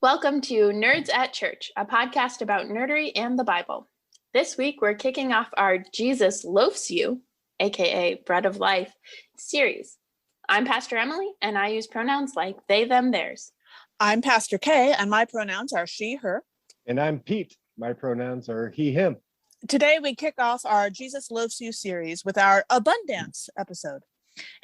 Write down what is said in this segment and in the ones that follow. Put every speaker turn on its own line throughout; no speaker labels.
Welcome to Nerds at Church, a podcast about nerdery and the Bible. This week, we're kicking off our Jesus Loafs You, aka Bread of Life, series. I'm Pastor Emily, and I use pronouns like they, them, theirs.
I'm Pastor Kay, and my pronouns are she, her.
And I'm Pete. My pronouns are he, him.
Today, we kick off our Jesus Loafs You series with our A-Bun-Dance episode.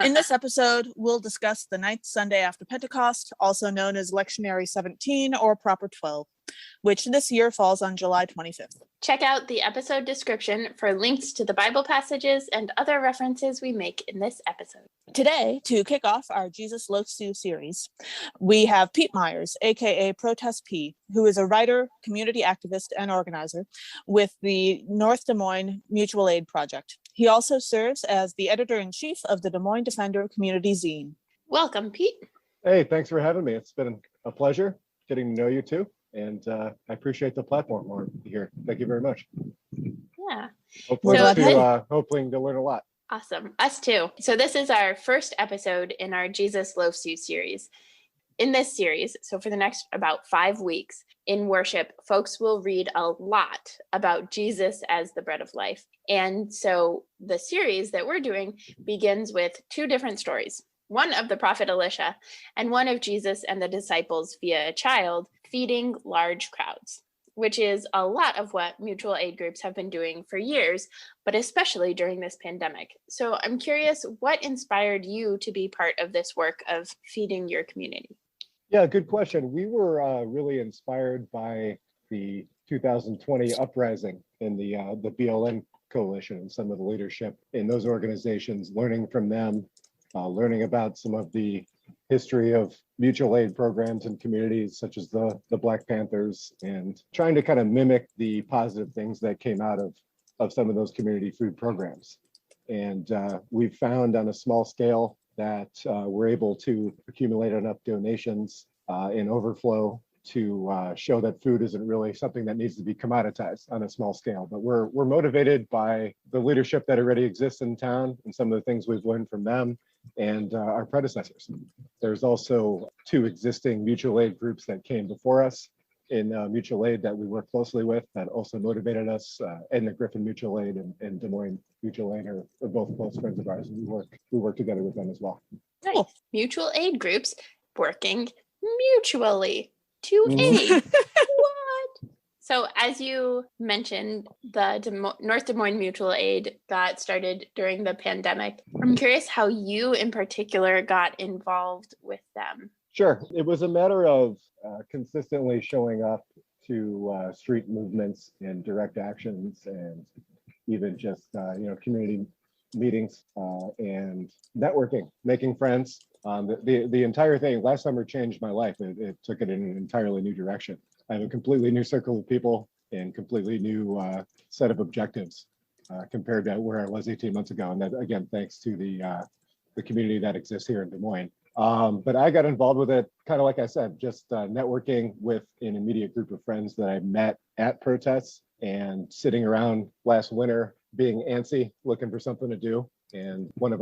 In this episode, we'll discuss the ninth Sunday after Pentecost, also known as Lectionary 17 or Proper 12, which this year falls on July 25th.
Check out the episode description for links to the Bible passages and other references we make in this episode.
Today, to kick off our Jesus Loafs You series, we have Pete Myers, aka Protest P, who is a writer, community activist, and organizer with the North Des Moines Mutual Aid Project. He also serves as the editor-in-chief of the Des Moines Defender community zine.
Welcome, Pete.
Hey, thanks for having me. It's been a pleasure getting to know you too. And I appreciate the platform here. Thank you very much.
Yeah.
Hoping to learn a lot.
Awesome. Us too. So this is our first episode in our Jesus Loafs You series. In this series, so for the next about 5 weeks in worship, folks will read a lot about Jesus as the bread of life. And so the series that we're doing begins with 2 different stories. One of the prophet Elisha and one of Jesus and the disciples via a child feeding large crowds, which is a lot of what mutual aid groups have been doing for years, but especially during this pandemic. So I'm curious, what inspired you to be part of this work of feeding your community?
Yeah, good question. We were really inspired by the 2020 uprising in the BLM coalition and some of the leadership in those organizations, learning from them, learning about some of the history of mutual aid programs and communities such as the Black Panthers, and trying to kind of mimic the positive things that came out of some of those community food programs. And we've found on a small scale that we're able to accumulate enough donations in overflow to show that food isn't really something that needs to be commoditized on a small scale. But we're motivated by the leadership that already exists in town and some of the things we've learned from them and our predecessors. There's also 2 existing mutual aid groups that came before us in mutual aid that we work closely with that also motivated us. Edna Griffin Mutual Aid and Des Moines Mutual Aid are both close friends of ours, and we work together with them as well.
Nice. Mutual aid groups working mutually to aid. What? So as you mentioned, the North Des Moines Mutual Aid got started during the pandemic. I'm curious how you in particular got involved with them.
Sure. It was a matter of consistently showing up to street movements and direct actions, and even just community meetings and networking, making friends. The entire thing last summer changed my life. It took it in an entirely new direction. I have a completely new circle of people and completely new set of objectives compared to where I was 18 months ago. And that, again, thanks to the community that exists here in Des Moines. But I got involved with it, kind of like I said, just networking with an immediate group of friends that I met at protests and sitting around last winter, being antsy, looking for something to do. And one of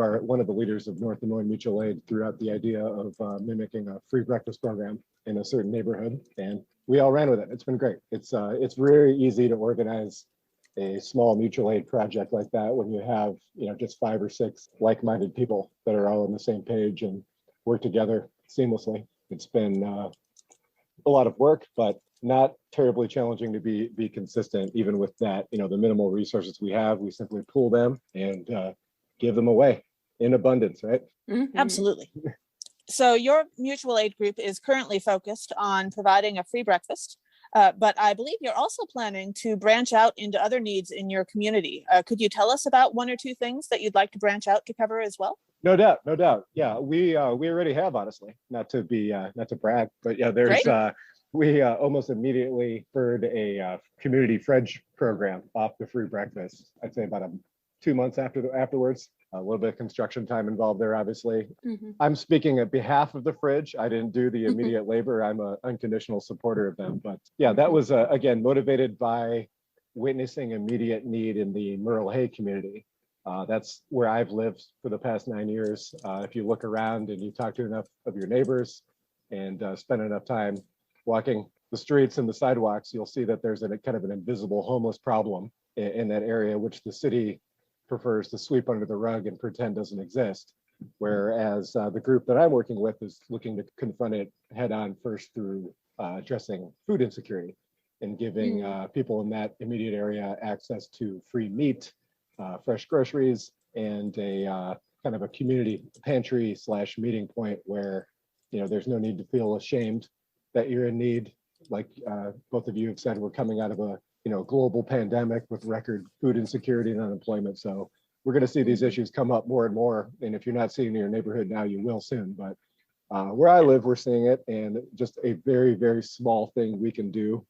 the leaders of North Des Moines Mutual Aid threw out the idea of mimicking a free breakfast program in a certain neighborhood, and we all ran with it. It's been great. It's very easy to organize a small mutual aid project like that when you have just 5 or 6 like-minded people that are all on the same page and work together seamlessly. It's been a lot of work, but not terribly challenging to be consistent. Even with that, the minimal resources we have, we simply pool them and give them away in abundance, right?
Mm-hmm. Absolutely. So your mutual aid group is currently focused on providing a free breakfast, but I believe you're also planning to branch out into other needs in your community. Could you tell us about 1 or 2 things that you'd like to branch out to cover as well?
No doubt. Yeah, we already have, honestly. Not to brag, but yeah, there's we almost immediately referred a community fridge program off the free breakfast. I'd say about 2 months afterwards. A little bit of construction time involved there, obviously. Mm-hmm. I'm speaking on behalf of the fridge. I didn't do the immediate labor. I'm an unconditional supporter of them. But yeah, that was, again, motivated by witnessing immediate need in the Merle Hay community. That's where I've lived for the past 9 years. If you look around and you talk to enough of your neighbors and spend enough time walking the streets and the sidewalks, you'll see that there's a kind of an invisible homeless problem in that area, which the city prefers to sweep under the rug and pretend doesn't exist. Whereas the group that I'm working with is looking to confront it head on, first through addressing food insecurity and giving people in that immediate area access to free meat, fresh groceries, and a kind of a community pantry / meeting point where, you know, there's no need to feel ashamed that you're in need. Like both of you have said, we're coming out of a, you know, global pandemic with record food insecurity and unemployment. So we're going to see these issues come up more and more. And if you're not seeing it in your neighborhood now, you will soon. But where I live, we're seeing it. And just a very, very small thing we can do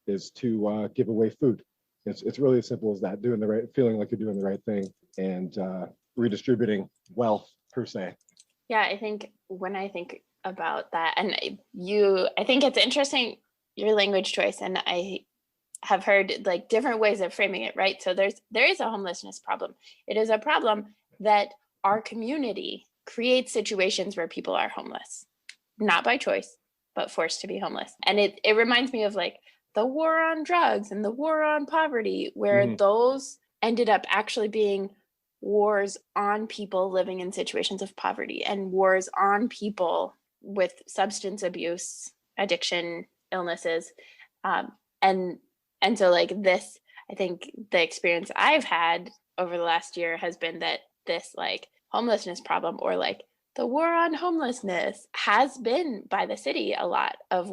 is to give away food. It's really as simple as that, doing the right, feeling like you're doing the right thing, and redistributing wealth per se.
Yeah, I think when I think about that, and I think it's interesting, your language choice, and I have heard like different ways of framing it, right? So there is a homelessness problem. It is a problem that our community creates situations where people are homeless, not by choice, but forced to be homeless. And it reminds me of like the war on drugs and the war on poverty, where those ended up actually being wars on people living in situations of poverty and wars on people with substance abuse, addiction, illnesses. And so like this, I think the experience I've had over the last year has been that this like homelessness problem, or like the war on homelessness, has been by the city a lot of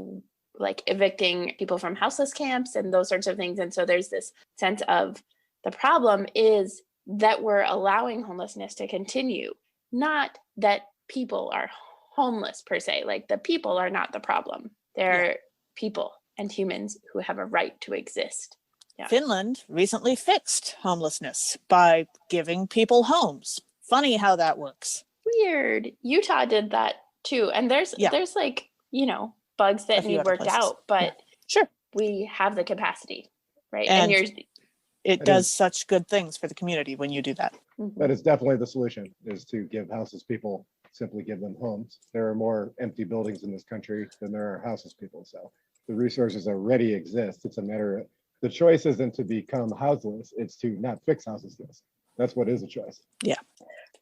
like evicting people from houseless camps and those sorts of things. And so there's this sense of the problem is that we're allowing homelessness to continue, not that people are homeless per se. Like the people are not the problem. They're people and humans who have a right to exist. Yeah.
Finland recently fixed homelessness by giving people homes. Funny how that works.
Weird. Utah did that too. And there's like, you know, bugs that need worked out, but
sure,
we have the capacity, right?
And it does such good things for the community when you do that.
That is definitely the solution, is to give houseless people, simply give them homes. There are more empty buildings in this country than there are houseless people. So the resources already exist. It's a matter of, the choice isn't to become houseless, it's to not fix houselessness. That's what is a choice.
Yeah.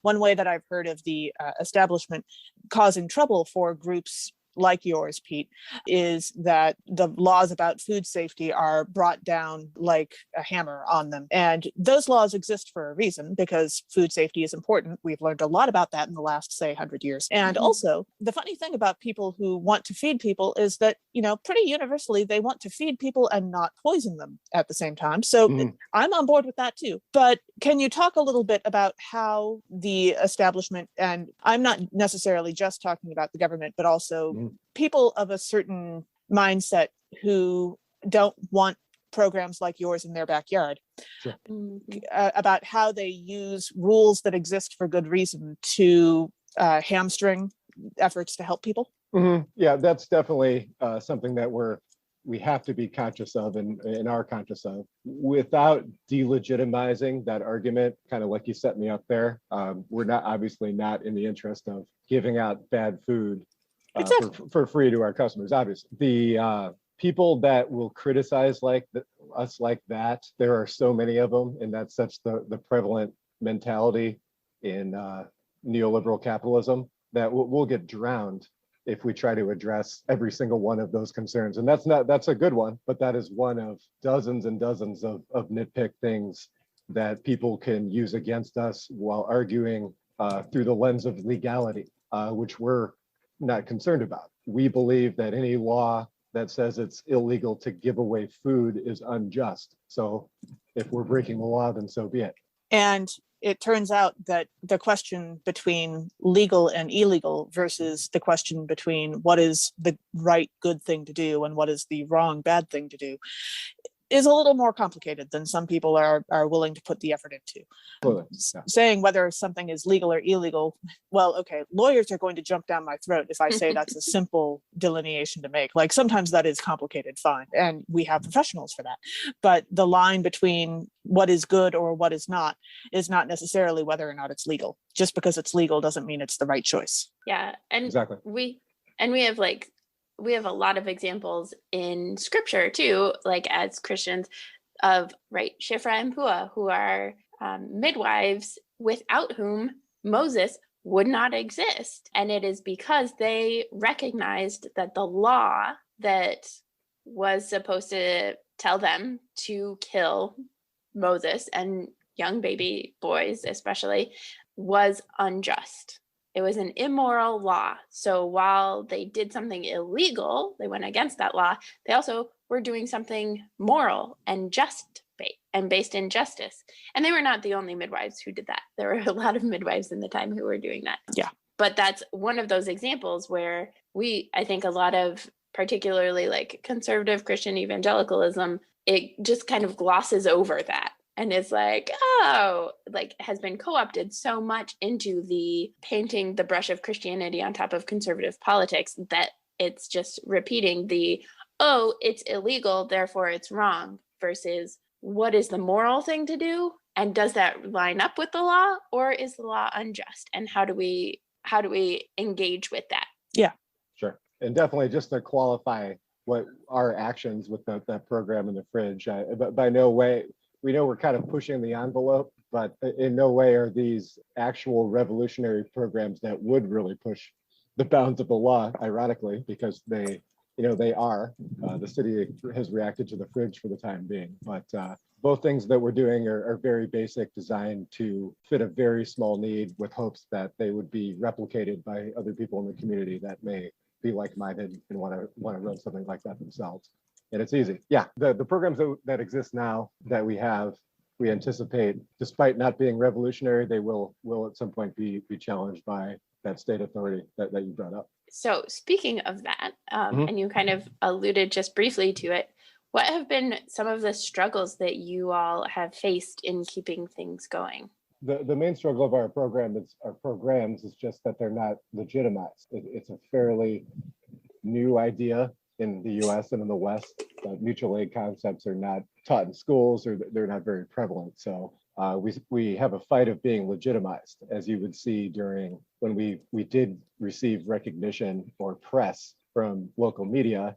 One way that I've heard of the establishment causing trouble for groups like yours, Pete, is that the laws about food safety are brought down like a hammer on them. And those laws exist for a reason, because food safety is important. We've learned a lot about that in the last, say, 100 years. And also, the funny thing about people who want to feed people is that, you know, pretty universally, they want to feed people and not poison them at the same time. So I'm on board with that too. But can you talk a little bit about how the establishment, and I'm not necessarily just talking about the government, but also people of a certain mindset who don't want programs like yours in their backyard, about how they use rules that exist for good reason to hamstring efforts to help people?
Yeah, that's definitely something that we have to be conscious of and are conscious of, without delegitimizing that argument, kind of like you set me up there. We're obviously not in the interest of giving out bad food for free to our customers. Obviously, the people that will criticize us like that, there are so many of them, and that's such the prevalent mentality in neoliberal capitalism that we'll get drowned if we try to address every single one of those concerns. And that's a good one, but that is one of dozens and dozens of nitpick things that people can use against us while arguing through the lens of legality, which we're not concerned about. We believe that any law that says it's illegal to give away food is unjust. So if we're breaking the law, then so be it.
And it turns out that the question between legal and illegal versus the question between what is the right good thing to do and what is the wrong bad thing to do is a little more complicated than some people are willing to put the effort into. Saying whether something is legal or illegal, well, okay, lawyers are going to jump down my throat if I say that's a simple delineation to make. Like, sometimes that is complicated, fine, and we have professionals for that. But the line between what is good or what is not necessarily whether or not it's legal. Just because it's legal doesn't mean it's the right choice.
Yeah, and
exactly.
we have like we have a lot of examples in scripture too, like as Christians, of Shiphrah and Puah, who are midwives without whom Moses would not exist. And it is because they recognized that the law that was supposed to tell them to kill Moses and young baby boys especially was unjust. It was an immoral law. So while they did something illegal, they went against that law, they also were doing something moral and just and based in justice. And they were not the only midwives who did that. There were a lot of midwives in the time who were doing that.
Yeah.
But that's one of those examples where I think a lot of particularly like conservative Christian evangelicalism, it just kind of glosses over that. And it's like, oh, like has been co-opted so much into the painting the brush of Christianity on top of conservative politics that it's just repeating oh, it's illegal, therefore it's wrong, versus what is the moral thing to do? And does that line up with the law, or is the law unjust? And how do we engage with that?
Yeah.
Sure. And definitely just to qualify what our actions with that program in the fridge, but by no way, we know we're kind of pushing the envelope, but in no way are these actual revolutionary programs that would really push the bounds of the law, ironically, because they are. The city has reacted to the fridge for the time being, but both things that we're doing are very basic, designed to fit a very small need with hopes that they would be replicated by other people in the community that may be like-minded and want to run something like that themselves. And it's easy. Yeah, the programs that exist now that we have, we anticipate, despite not being revolutionary, they will at some point be challenged by that state authority that you brought up.
So speaking of that, and you kind of alluded just briefly to it, what have been some of the struggles that you all have faced in keeping things going?
The main struggle of our programs is just that they're not legitimized. It's a fairly new idea in the US and in the West. Mutual aid concepts are not taught in schools, or they're not very prevalent. So we have a fight of being legitimized, as you would see during when we did receive recognition or press from local media.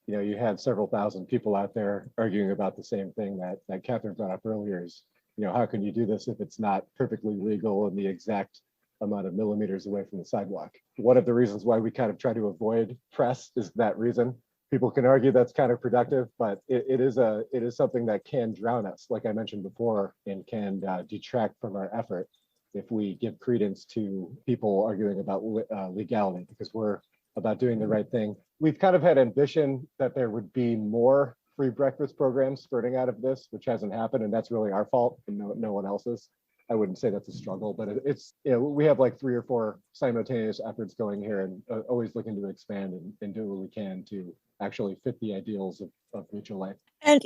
You had several thousand people out there arguing about the same thing that Catherine brought up earlier is, how can you do this if it's not perfectly legal and the exact amount of millimeters away from the sidewalk? One of the reasons why we kind of try to avoid press is that reason. People can argue that's kind of productive, but it is something that can drown us, like I mentioned before, and can detract from our effort if we give credence to people arguing about legality, because we're about doing the right thing. We've kind of had ambition that there would be more free breakfast programs spurting out of this, which hasn't happened, and that's really our fault and no one else's. I wouldn't say that's a struggle, but it's, we have like 3 or 4 simultaneous efforts going here, and always looking to expand and do what we can to actually fit the ideals of mutual aid.
And,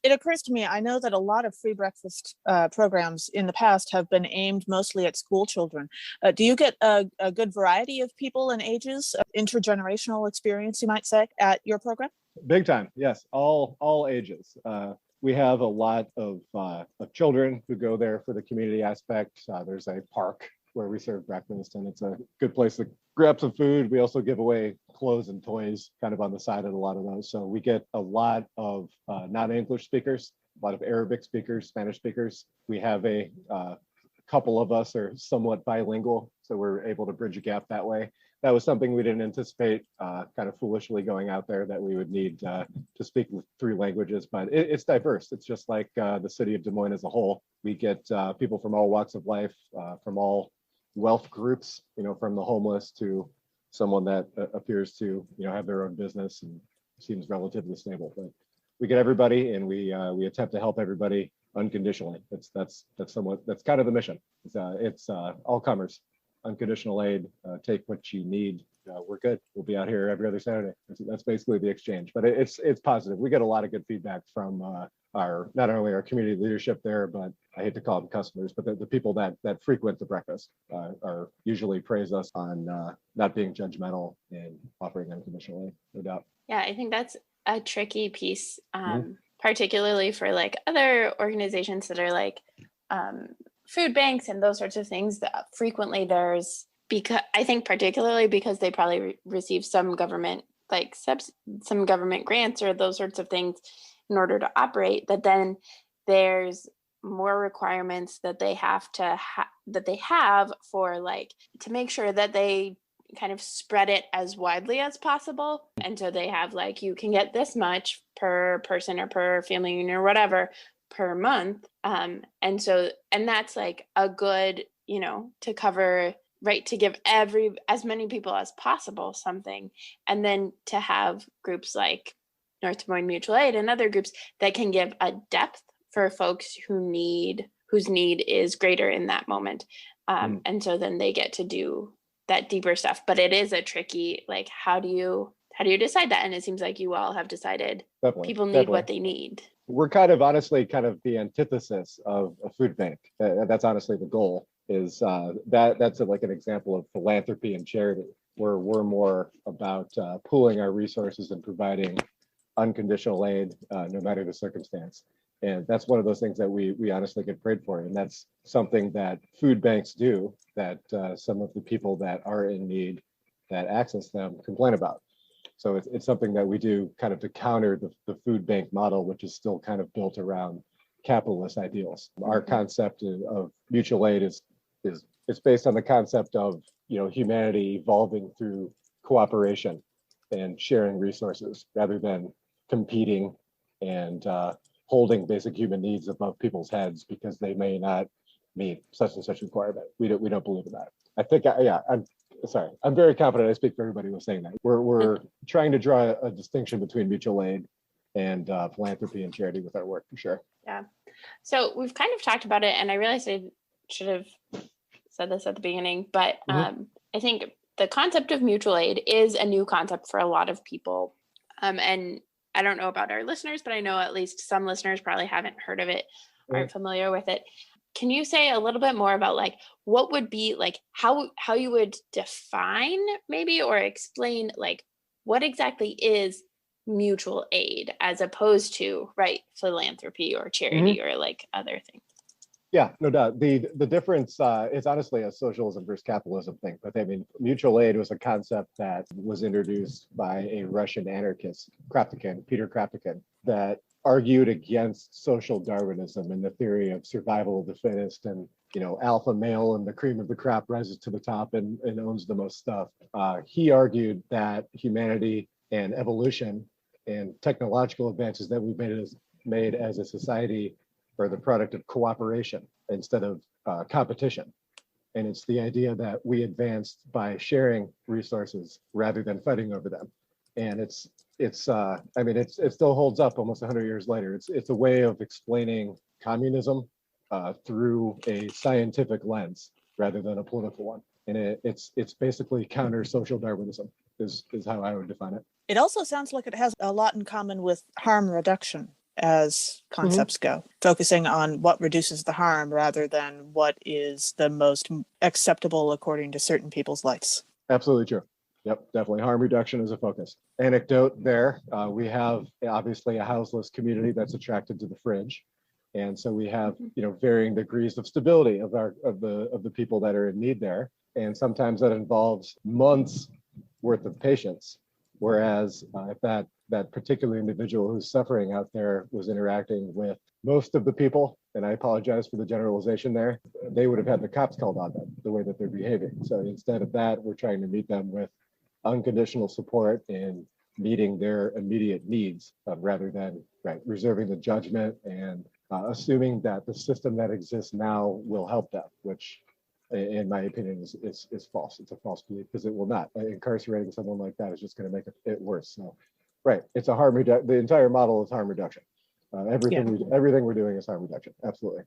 it occurs to me, I know that a lot of free breakfast programs in the past have been aimed mostly at school children. Do you get a good variety of people and ages, intergenerational experience, you might say, at your program?
Big time, yes, all ages. We have a lot of children who go there for the community aspect. There's a park where we serve breakfast, and it's a good place to grab some food. We also give away clothes and toys kind of on the side of a lot of those. So we get a lot of non-English speakers, a lot of Arabic speakers, Spanish speakers. We have a couple of us are somewhat bilingual, so we're able to bridge a gap that way. That was something we didn't anticipate, kind of foolishly going out there, that we would need to speak with 3 languages, but it's diverse. It's just like the city of Des Moines as a whole. We get people from all walks of life, from all wealth groups, from the homeless to someone that appears to, have their own business and seems relatively stable. But we get everybody, and we attempt to help everybody unconditionally. That's kind of the mission. It's all comers. Unconditional aid, take what you need. We're good. We'll be out here every other Saturday. That's basically the exchange, but it's positive. We get a lot of good feedback from our, not only our community leadership there, but I hate to call them customers, but the people that frequent the breakfast are usually praise us on not being judgmental and offering unconditional aid, no doubt.
Yeah, I think that's a tricky piece, particularly for like other organizations that are like food banks and those sorts of things. That frequently there's, because I think particularly because they probably receive some government like some government grants or those sorts of things in order to operate, that then there's more requirements that they have to that they have for like to make sure that they kind of spread it as widely as possible. And so they have like, you can get this much per person or per family unit or whatever per month. And that's like a good, to cover, right, to give as many people as possible something. And then to have groups like North Des Moines Mutual Aid and other groups that can give a depth for folks whose need is greater in that moment. And so then they get to do that deeper stuff. But it is a tricky, like, how do you decide that? And it seems like you all have decided people need what they need.
We're kind of honestly kind of the antithesis of a food bank. That's honestly the goal, is that's like an example of philanthropy and charity, where we're more about pooling our resources and providing unconditional aid, no matter the circumstance. And that's one of those things that we honestly get prayed for. And that's something that food banks do, that some of the people that are in need, that access them, complain about. So it's something that we do kind of to counter the food bank model, which is still kind of built around capitalist ideals. Our concept of mutual aid is it's based on the concept of humanity evolving through cooperation and sharing resources rather than competing and holding basic human needs above people's heads because they may not meet such and such requirement. We don't believe in that. I think I'm very confident I speak for everybody who's saying that. We're trying to draw a distinction between mutual aid and philanthropy and charity with our work, for sure.
Yeah. So we've kind of talked about it, and I realized I should have said this at the beginning, but I think the concept of mutual aid is a new concept for a lot of people. And I don't know about our listeners, but I know at least some listeners probably haven't heard of it, aren't familiar with it. Can you say a little bit more about like what would be like how you would define maybe or explain like what exactly is mutual aid as opposed to philanthropy or charity or like other things?
Yeah, no doubt. The difference is honestly a socialism versus capitalism thing. But I mean, mutual aid was a concept that was introduced by a Russian anarchist, Peter Kropotkin, that argued against social Darwinism and the theory of survival of the fittest, and alpha male and the cream of the crop rises to the top and owns the most stuff. He argued that humanity and evolution and technological advances that we've made as a society are the product of cooperation instead of competition. And it's the idea that we advanced by sharing resources rather than fighting over them. And it still holds up almost 100 years later. It's a way of explaining communism through a scientific lens rather than a political one. And it's basically counter social Darwinism is how I would define it.
It also sounds like it has a lot in common with harm reduction as concepts go, focusing on what reduces the harm rather than what is the most acceptable according to certain people's lives.
Absolutely true. Yep, definitely. Harm reduction is a focus. Anecdote there, we have obviously a houseless community that's attracted to the fringe. And so we have, varying degrees of stability of the people that are in need there. And sometimes that involves months worth of patience. Whereas if that particular individual who's suffering out there was interacting with most of the people, and I apologize for the generalization there, they would have had the cops called on them the way that they're behaving. So instead of that, we're trying to meet them with unconditional support and meeting their immediate needs rather than reserving the judgment and assuming that the system that exists now will help them, which in my opinion is false. It's a false belief because it will not. Incarcerating someone like that is just going to make it worse. So it's a harm reduction. The entire model is harm reduction. Everything we're doing is harm reduction. Absolutely.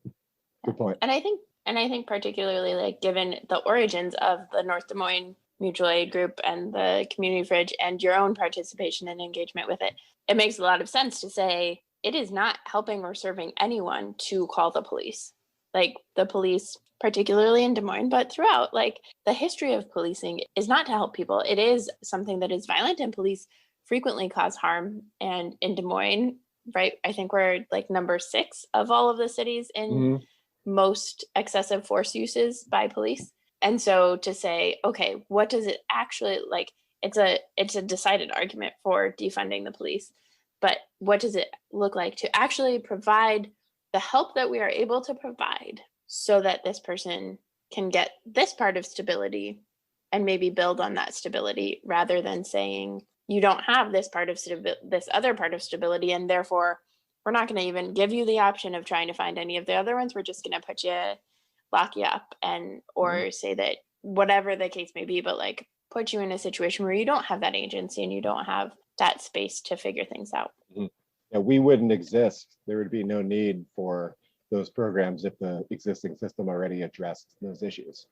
Good point.
And I think particularly like given the origins of the North Des Moines Mutual Aid Group and the Community Fridge and your own participation and engagement with it, it makes a lot of sense to say it is not helping or serving anyone to call the police. Like the police, particularly in Des Moines, but throughout, like the history of policing is not to help people. It is something that is violent, and police frequently cause harm. And in Des Moines, I think we're like number 6 of all of the cities in most excessive force uses by police. And so to say, okay, what does it actually like? it's a decided argument for defunding the police. But what does it look like to actually provide the help that we are able to provide so that this person can get this part of stability and maybe build on that stability, rather than saying you don't have this other part of stability, and therefore we're not going to even give you the option of trying to find any of the other ones. We're just going to lock you up, and or say that whatever the case may be, but like put you in a situation where you don't have that agency and you don't have that space to figure things out.
Yeah, we wouldn't exist. There would be no need for those programs if the existing system already addressed those issues,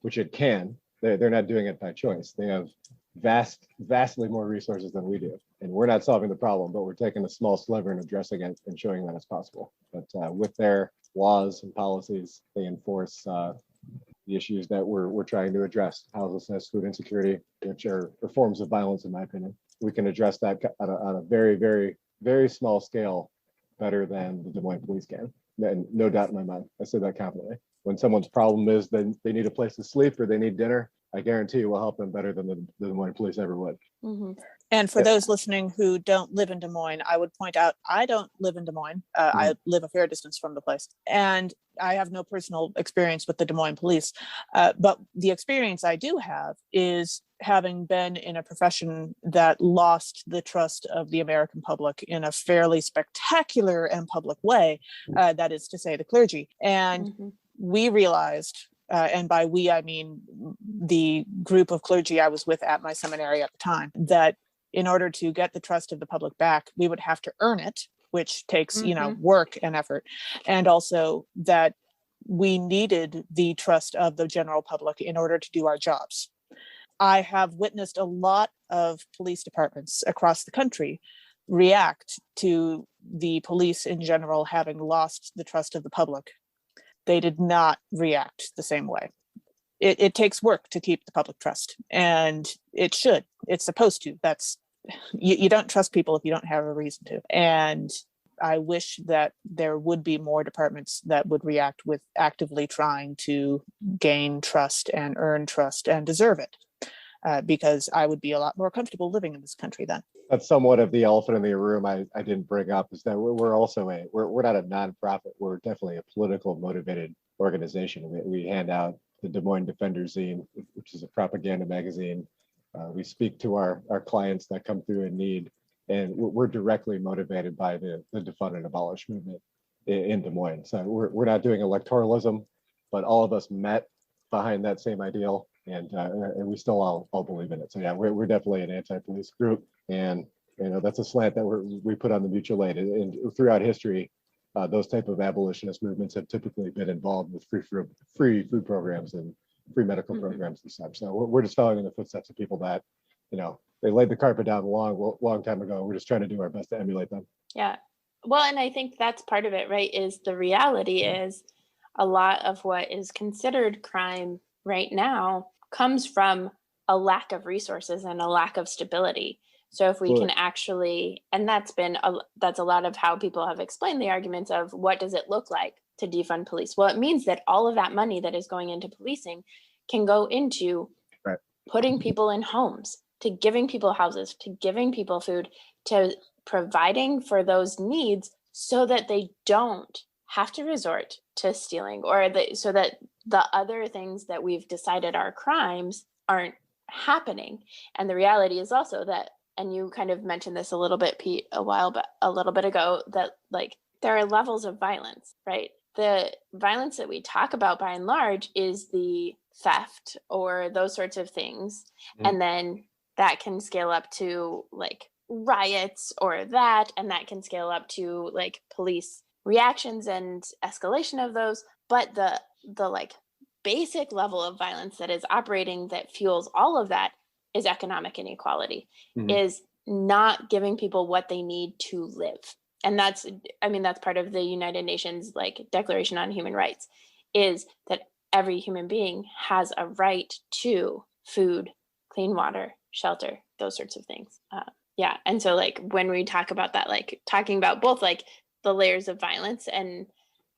which it can. They're not doing it by choice. They have vastly more resources than we do. And we're not solving the problem, but we're taking a small sliver and addressing it and showing that it's possible. But with their laws and policies, they enforce the issues that we're trying to address: houselessness, food insecurity, which are forms of violence, in my opinion. We can address that on a very, very, very small scale better than the Des Moines police can. And no doubt in my mind, I say that confidently. When someone's problem is then they need a place to sleep or they need dinner, I guarantee you we'll help them better than the Des Moines police ever would.
Mm-hmm.
And for those listening who don't live in Des Moines, I would point out, I don't live in Des Moines. I live a fair distance from the place. And I have no personal experience with the Des Moines police. But the experience I do have is having been in a profession that lost the trust of the American public in a fairly spectacular and public way, that is to say the clergy. And we realized, and by we, I mean the group of clergy I was with at my seminary at the time, that in order to get the trust of the public back, we would have to earn it, which takes, work and effort. And also that we needed the trust of the general public in order to do our jobs. I have witnessed a lot of police departments across the country react to the police in general having lost the trust of the public. They did not react the same way. It takes work to keep the public trust, and it should. It's supposed to. You don't trust people if you don't have a reason to. And I wish that there would be more departments that would react with actively trying to gain trust and earn trust and deserve it, because I would be a lot more comfortable living in this country then. That's
somewhat of the elephant in the room I didn't bring up, is that we're also we're not a nonprofit. We're definitely a political motivated organization. We hand out the Des Moines Defender zine, which is a propaganda magazine. We speak to our clients that come through in need, and we're directly motivated by the defund and abolish movement in Des Moines. So we're not doing electoralism, but all of us met behind that same ideal, and we still all believe in it. So yeah, we're definitely an anti-police group, and that's a slant that we put on the mutual aid. And throughout history, those type of abolitionist movements have typically been involved with free food programs and free medical programs and such. So we're just following in the footsteps of people that, they laid the carpet down a long time ago. We're just trying to do our best to emulate them.
Yeah. Well, and I think that's part of it, right? Is the reality is a lot of what is considered crime right now comes from a lack of resources and a lack of stability. So if we can actually, and that's a lot of how people have explained the arguments of what does it look like to defund police? Well, it means that all of that money that is going into policing can go into putting people in homes, to giving people houses, to giving people food, to providing for those needs so that they don't have to resort to stealing, or so that the other things that we've decided are crimes aren't happening. And the reality is also that, and you kind of mentioned this a little bit, Pete, a little bit ago, that like there are levels of violence, right? The violence that we talk about by and large is the theft or those sorts of things. And then that can scale up to like riots or that, and that can scale up to like police reactions and escalation of those. But the like basic level of violence that is operating that fuels all of that is economic inequality, is not giving people what they need to live. And that's part of the United Nations like Declaration on Human Rights, is that every human being has a right to food, clean water, shelter, those sorts of things. And so like when we talk about that, like talking about both like the layers of violence, and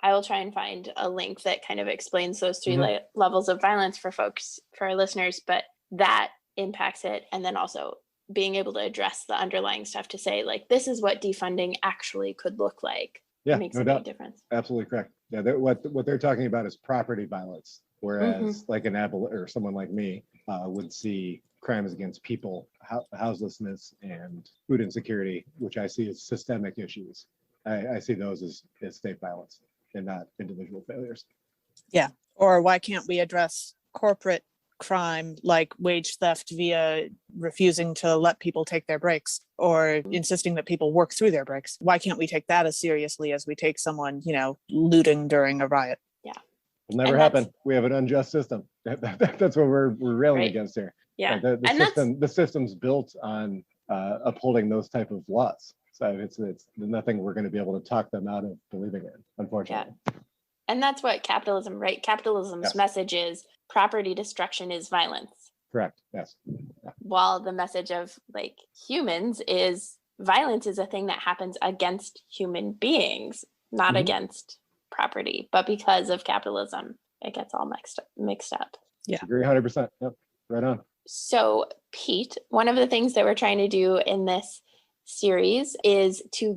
I will try and find a link that kind of explains those three levels of violence for folks, for our listeners, but that impacts it, and then also being able to address the underlying stuff to say, like, this is what defunding actually could look like.
Yeah,
Makes
no
a
doubt.
big difference.
Absolutely correct. Yeah, what they're talking about is property violence, whereas like an or someone like me would see crimes against people, houselessness, and food insecurity, which I see as systemic issues. I see those as state violence and not individual failures.
Yeah. Or why can't we address corporate crime like wage theft via refusing to let people take their breaks or insisting that people work through their breaks? Why can't we take that as seriously as we take someone, looting during a riot?
Yeah.
It'll never happen. We have an unjust system. That's what we're railing against here.
Yeah.
The system's built on upholding those type of laws. So it's nothing we're going to be able to talk them out of believing in, unfortunately.
Yeah. And that's what capitalism, right? Capitalism's message is property destruction is violence.
Correct. Yes. Yeah.
While the message of like humans is violence is a thing that happens against human beings, not against property. But because of capitalism, it gets all mixed up.
Yeah.
Agree 100%. Yep. Right on.
So, Pete, one of the things that we're trying to do in this series is to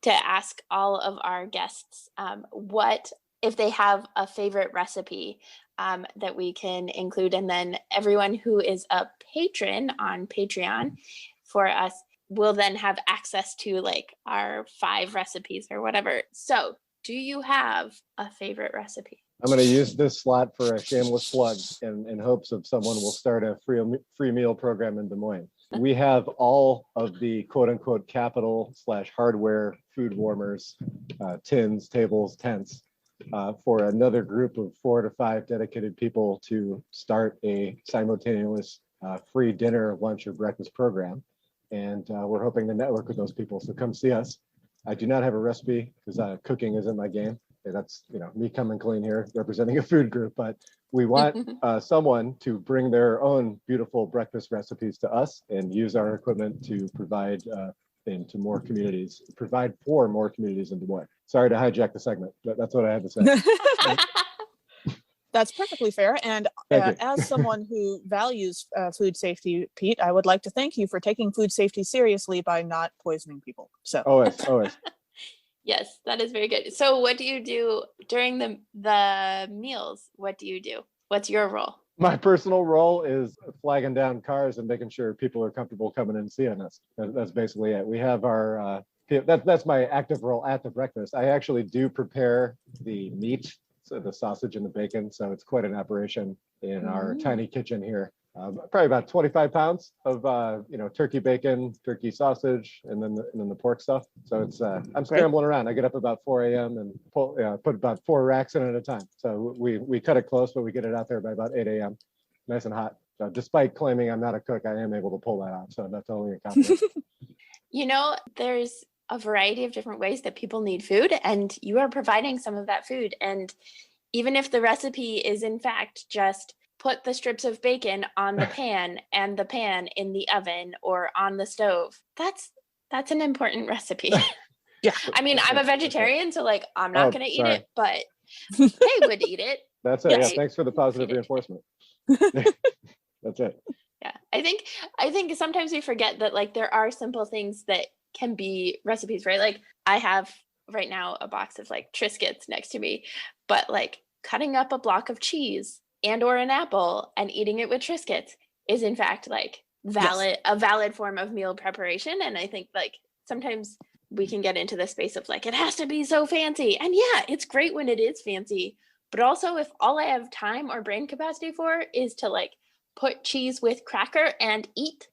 ask all of our guests what if they have a favorite recipe that we can include, and then everyone who is a patron on Patreon for us will then have access to like our 5 recipes or whatever. So do you have a favorite recipe?
I'm going to use this slot for a shameless plug in hopes of someone will start a free meal program in Des Moines. We have all of the quote unquote capital/hardware food warmers, tins, tables, tents, for another group of 4 to 5 dedicated people to start a simultaneous free dinner, lunch, or breakfast program. And we're hoping to network with those people. So come see us. I do not have a recipe because cooking isn't my game. That's me coming clean here representing a food group, but we want someone to bring their own beautiful breakfast recipes to us and use our equipment to provide into more communities, provide for more communities in Des Moines. Sorry to hijack the segment, but that's what I had to say.
That's perfectly fair. And as someone who values food safety, Pete, I would like to thank you for taking food safety seriously by not poisoning people. So
always.
Yes, that is very good. So what do you do during the meals? What do you do? What's your role?
My personal role is flagging down cars and making sure people are comfortable coming in and seeing us. That's basically it. We have our, that's my active role at the breakfast. I actually do prepare the meat, so the sausage and the bacon. So it's quite an operation in our tiny kitchen here. Probably about 25 pounds of turkey bacon, turkey sausage, and then the pork stuff. So it's I'm scrambling around. I get up about 4 a.m. and put about 4 racks in at a time. So we cut it close, but we get it out there by about 8 a.m. nice and hot. So despite claiming I'm not a cook, I am able to pull that off. So that's only a compliment.
There's a variety of different ways that people need food, and you are providing some of that food. And even if the recipe is in fact just put the strips of bacon on the pan and the pan in the oven or on the stove, that's an important recipe.
Yeah.
I mean, I'm a vegetarian, so like I'm not going to eat it, but they would eat it.
That's it. Yeah, thanks for the positive reinforcement. That's it.
Yeah. I think sometimes we forget that like there are simple things that can be recipes, right? Like I have right now a box of like Triscuits next to me, but like cutting up a block of cheese and or an apple and eating it with Triscuits is in fact like a valid form of meal preparation. And I think like sometimes we can get into the space of like, it has to be so fancy. And yeah, it's great when it is fancy, but also if all I have time or brain capacity for is to like put cheese with cracker and eat,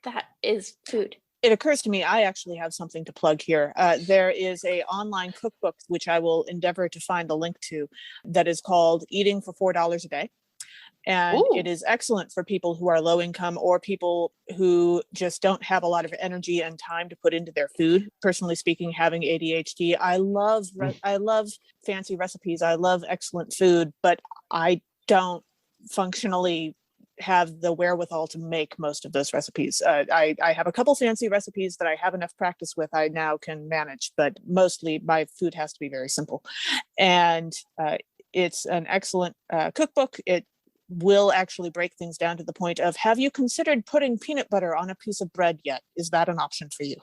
that is food.
It occurs to me, I actually have something to plug here. There is an online cookbook, which I will endeavor to find the link to, that is called Eating for $4 a Day. And it is excellent for people who are low income or people who just don't have a lot of energy and time to put into their food. Personally speaking, having ADHD, I love fancy recipes. I love excellent food, but I don't functionally have the wherewithal to make most of those recipes. I have a couple fancy recipes that I have enough practice with I now can manage, but mostly my food has to be very simple. And it's an excellent cookbook. It will actually break things down to the point of, have you considered putting peanut butter on a piece of bread yet? Is that an option for you?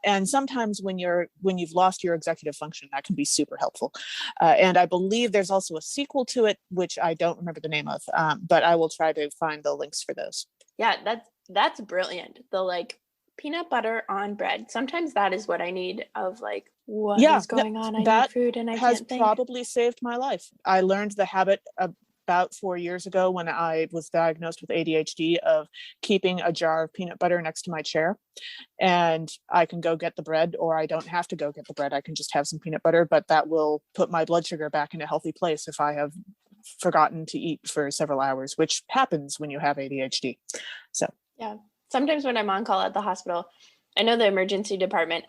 And sometimes when you've lost your executive function, that can be super helpful. And I believe there's also a sequel to it, which I don't remember the name of, but I will try to find the links for those.
Yeah, that's brilliant. The like peanut butter on bread. Sometimes that is what I need of like, what is going on? I need food and I can't think.
Probably saved my life. I learned the habit about 4 years ago when I was diagnosed with ADHD of keeping a jar of peanut butter next to my chair, and I can go get the bread, or I don't have to go get the bread. I can just have some peanut butter, but that will put my blood sugar back in a healthy place if I have forgotten to eat for several hours, which happens when you have ADHD. So
yeah, sometimes when I'm on call at the hospital, I know the emergency department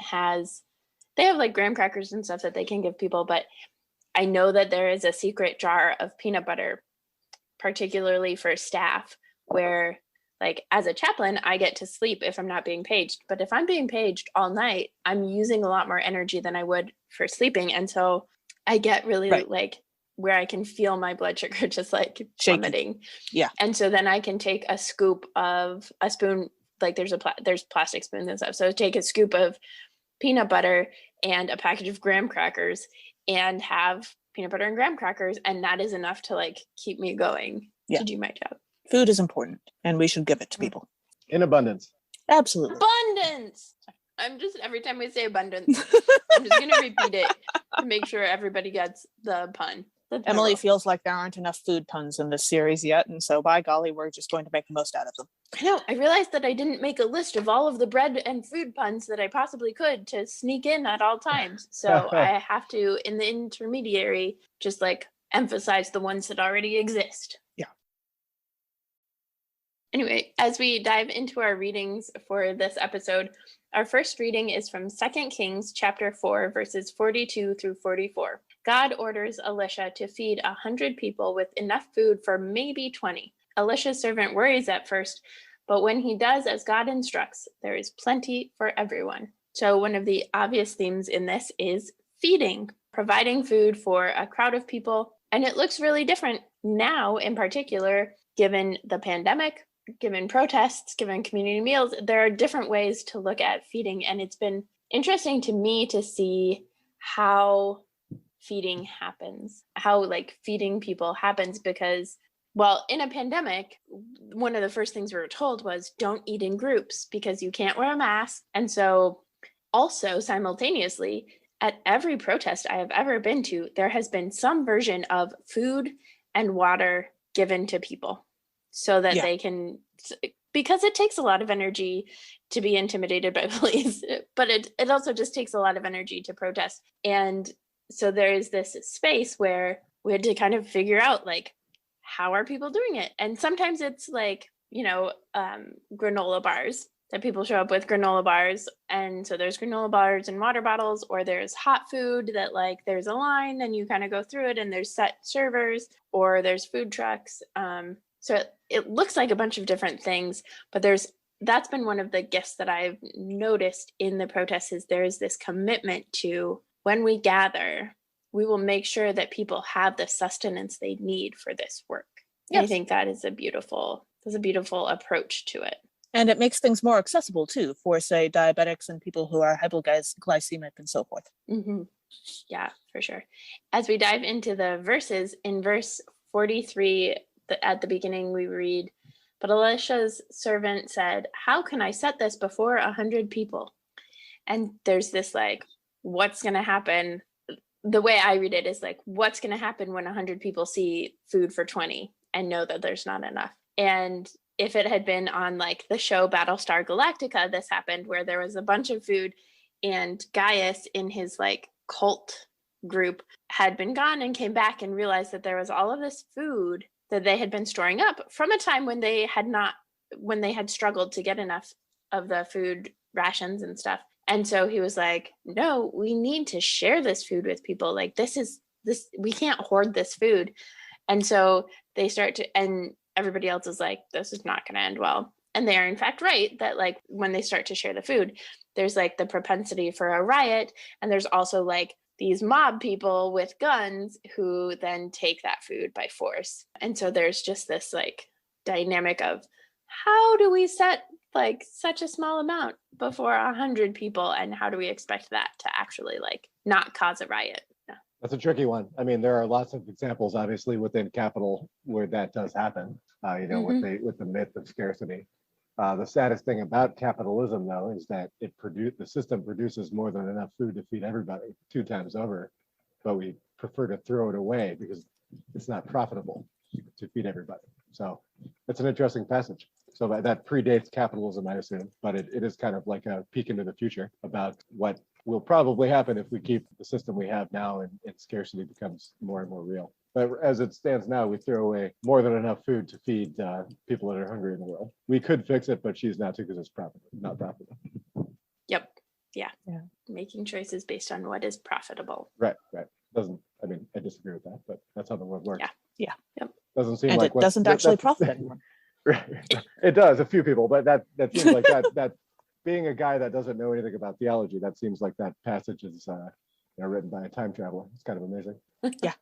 they have like graham crackers and stuff that they can give people, but I know that there is a secret jar of peanut butter, particularly for staff, where like as a chaplain, I get to sleep if I'm not being paged. But if I'm being paged all night, I'm using a lot more energy than I would for sleeping. And so I get really like where I can feel my blood sugar just like plummeting.
Yeah.
And so then I can take a spoon, like there's plastic spoons and stuff. So take a scoop of peanut butter and a package of graham crackers and have peanut butter and graham crackers, and that is enough to like keep me going to do my job.
Food is important, and we should give it to people
in abundance.
Absolutely.
Abundance. Every time we say abundance, I'm just gonna repeat it to make sure everybody gets the pun.
Emily feels like there aren't enough food puns in this series yet, and so by golly, we're just going to make the most out of them.
I know. I realized that I didn't make a list of all of the bread and food puns that I possibly could to sneak in at all times. So I have to, in the intermediary, just like emphasize the ones that already exist.
Yeah.
Anyway, as we dive into our readings for this episode, our first reading is from 2 Kings chapter 4, verses 42 through 44. God orders Elisha to feed 100 people with enough food for maybe 20. Elisha's servant worries at first, but when he does as God instructs, there is plenty for everyone. So one of the obvious themes in this is feeding, providing food for a crowd of people. And it looks really different now, in particular, given the pandemic, given protests, given community meals. There are different ways to look at feeding. And it's been interesting to me to see how feeding happens, how like feeding people happens, because well, in a pandemic, one of the first things we were told was don't eat in groups because you can't wear a mask. And so also simultaneously, at every protest I have ever been to, there has been some version of food and water given to people so that they can, because it takes a lot of energy to be intimidated by police, but it also just takes a lot of energy to protest. And so there is this space where we had to kind of figure out like, how are people doing it? And sometimes it's like, granola bars that people show up with granola bars. And so there's granola bars and water bottles, or there's hot food that like there's a line and you kind of go through it and there's set servers, or there's food trucks. So it looks like a bunch of different things, but that's been one of the gifts that I've noticed in the protests is there's this commitment to when we gather, we will make sure that people have the sustenance they need for this work. Yes. I think that is a beautiful approach to it.
And it makes things more accessible too for, say, diabetics and people who are hypoglycemic and so forth.
Mm-hmm. Yeah, for sure. As we dive into the verses, in verse 43, at the beginning we read, "But Elisha's servant said, 'How can I set this before 100 people?'" And there's this like, what's going to happen? The way I read it is like, what's going to happen when 100 people see food for 20 and know that there's not enough? And if it had been on like the show Battlestar Galactica, this happened where there was a bunch of food and Gaius in his like cult group had been gone and came back and realized that there was all of this food that they had been storing up from a time when they had struggled to get enough of the food rations and stuff. And so he was like, no, we need to share this food with people. Like we can't hoard this food. And so they start to, and everybody else is like, this is not going to end well. And they are in fact right that like when they start to share the food, there's like the propensity for a riot. And there's also like these mob people with guns who then take that food by force. And so there's just this like dynamic of how do we set like such a small amount before 100 people, and how do we expect that to actually like not cause a riot? Yeah.
That's a tricky one. I mean, there are lots of examples, obviously, within capital where that does happen. With the myth of scarcity. The saddest thing about capitalism, though, is that the system produces more than enough food to feed everybody 2 times over, but we prefer to throw it away because it's not profitable to feed everybody. So it's an interesting passage. So that predates capitalism, I assume, but it is kind of like a peek into the future about what will probably happen if we keep the system we have now and scarcity becomes more and more real. But as it stands now, we throw away more than enough food to feed people that are hungry in the world. We could fix it, but choose not to because it's not profitable.
Yep. Yeah. Making choices based on what is profitable.
Right. I disagree with that, but that's how the world works.
Yeah.
Yep.
Doesn't seem
and
like
it doesn't actually profit anymore.
Right. It does, a few people, but that seems like that being a guy that doesn't know anything about theology, that seems like that passage is written by a time traveler. It's kind of amazing.
Yeah.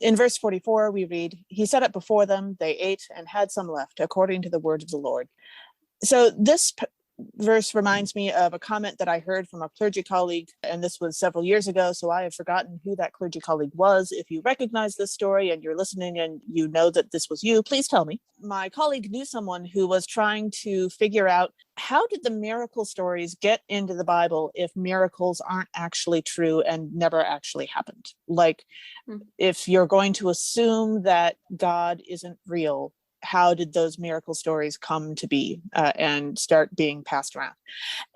In verse 44, we read, "He set up before them, they ate and had some left, according to the word of the Lord." So this verse reminds me of a comment that I heard from a clergy colleague, and this was several years ago, so I have forgotten who that clergy colleague was. If you recognize this story and you're listening and you know that this was you, please tell me. My colleague knew someone who was trying to figure out, how did the miracle stories get into the Bible if miracles aren't actually true and never actually happened? Like, if you're going to assume that God isn't real, how did those miracle stories come to be and start being passed around?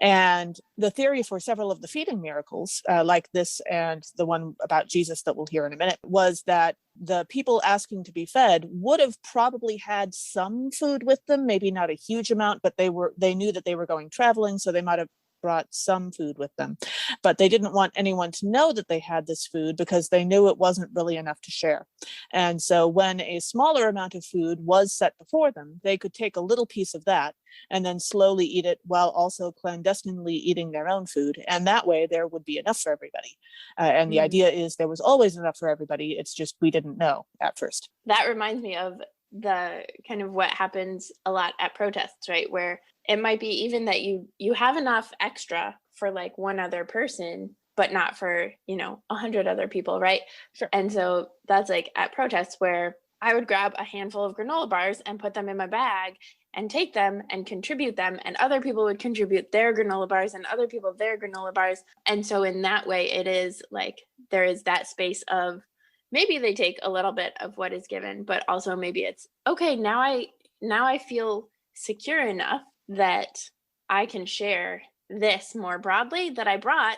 And the theory for several of the feeding miracles, like this and the one about Jesus that we'll hear in a minute, was that the people asking to be fed would have probably had some food with them, maybe not a huge amount, but they knew that they were going traveling, so they might have brought some food with them. But they didn't want anyone to know that they had this food because they knew it wasn't really enough to share. And so when a smaller amount of food was set before them, they could take a little piece of that and then slowly eat it while also clandestinely eating their own food. And that way there would be enough for everybody. And the idea is there was always enough for everybody. It's just we didn't know at first.
That reminds me of the kind of what happens a lot at protests, right? Where it might be even that you have enough extra for like one other person, but not for, 100 other people, right?
Sure.
And so that's like at protests where I would grab a handful of granola bars and put them in my bag and take them and contribute them, and other people would contribute their granola bars and other people their granola bars. And so in that way, it is like there is that space of maybe they take a little bit of what is given, but also maybe it's okay, now I feel secure enough that I can share this more broadly, that I brought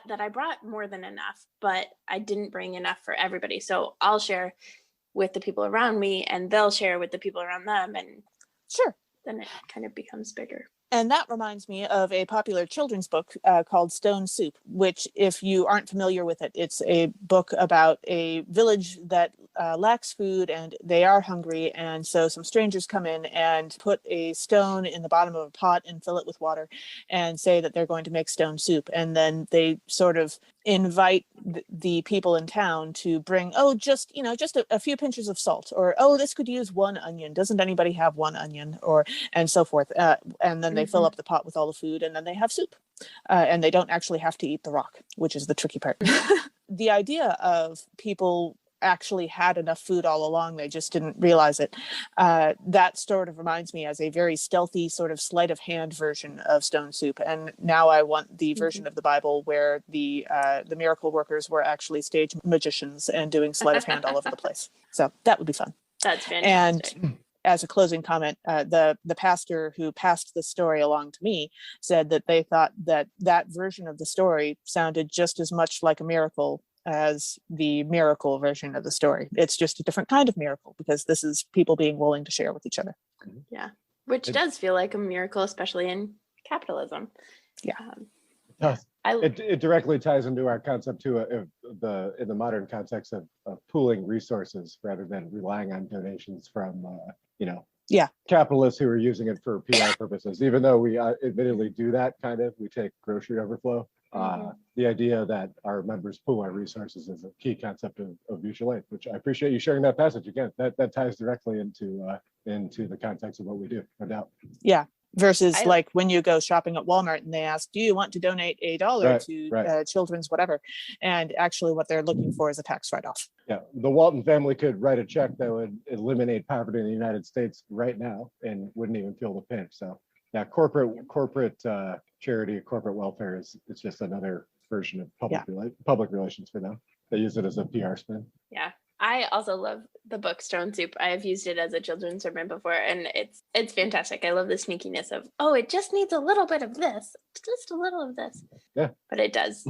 more than enough, but I didn't bring enough for everybody. So I'll share with the people around me and they'll share with the people around them. And
sure,
then it kind of becomes bigger.
And that reminds me of a popular children's book called Stone Soup, which, if you aren't familiar with it, it's a book about a village that lacks food and they are hungry. And so some strangers come in and put a stone in the bottom of a pot and fill it with water and say that they're going to make stone soup. And then they sort of invite the people in town to bring, just a few pinches of salt, or, this could use 1 onion. Doesn't anybody have 1 onion? And so forth. And then they fill up the pot with all the food and then they have soup. And they don't actually have to eat the rock, which is the tricky part. The idea of people actually had enough food all along, they just didn't realize it. That sort of reminds me as a very stealthy sort of sleight of hand version of stone soup. And now I want the version of the Bible where the miracle workers were actually stage magicians and doing sleight of hand all over the place. So that would be fun.
That's fantastic.
And as a closing comment, the pastor who passed the story along to me said that they thought that version of the story sounded just as much like a miracle as the miracle version of the story. It's just a different kind of miracle because this is people being willing to share with each other.
Yeah, which does feel like a miracle, especially in capitalism.
Yeah.
It directly ties into our concept too, in the modern context of pooling resources rather than relying on donations from capitalists who are using it for PR purposes. Even though we admittedly do that kind of, we take grocery overflow. The idea that our members pool our resources is a key concept of mutual aid, which I appreciate you sharing that passage again. That ties directly into the context of what we do, no doubt.
Yeah. Versus like when you go shopping at Walmart and they ask, do you want to donate $1 to children's whatever? And actually what they're looking for is a tax write-off.
Yeah, the Walton family could write a check that would eliminate poverty in the United States right now and wouldn't even feel the pinch. So yeah, corporate charity, corporate welfare it's just another version of public relations for them. They use it as a PR spin.
Yeah. I also love the book Stone Soup. I have used it as a children's sermon before, and it's fantastic. I love the sneakiness of, it just needs a little bit of this, just a little of this.
Yeah.
But it does.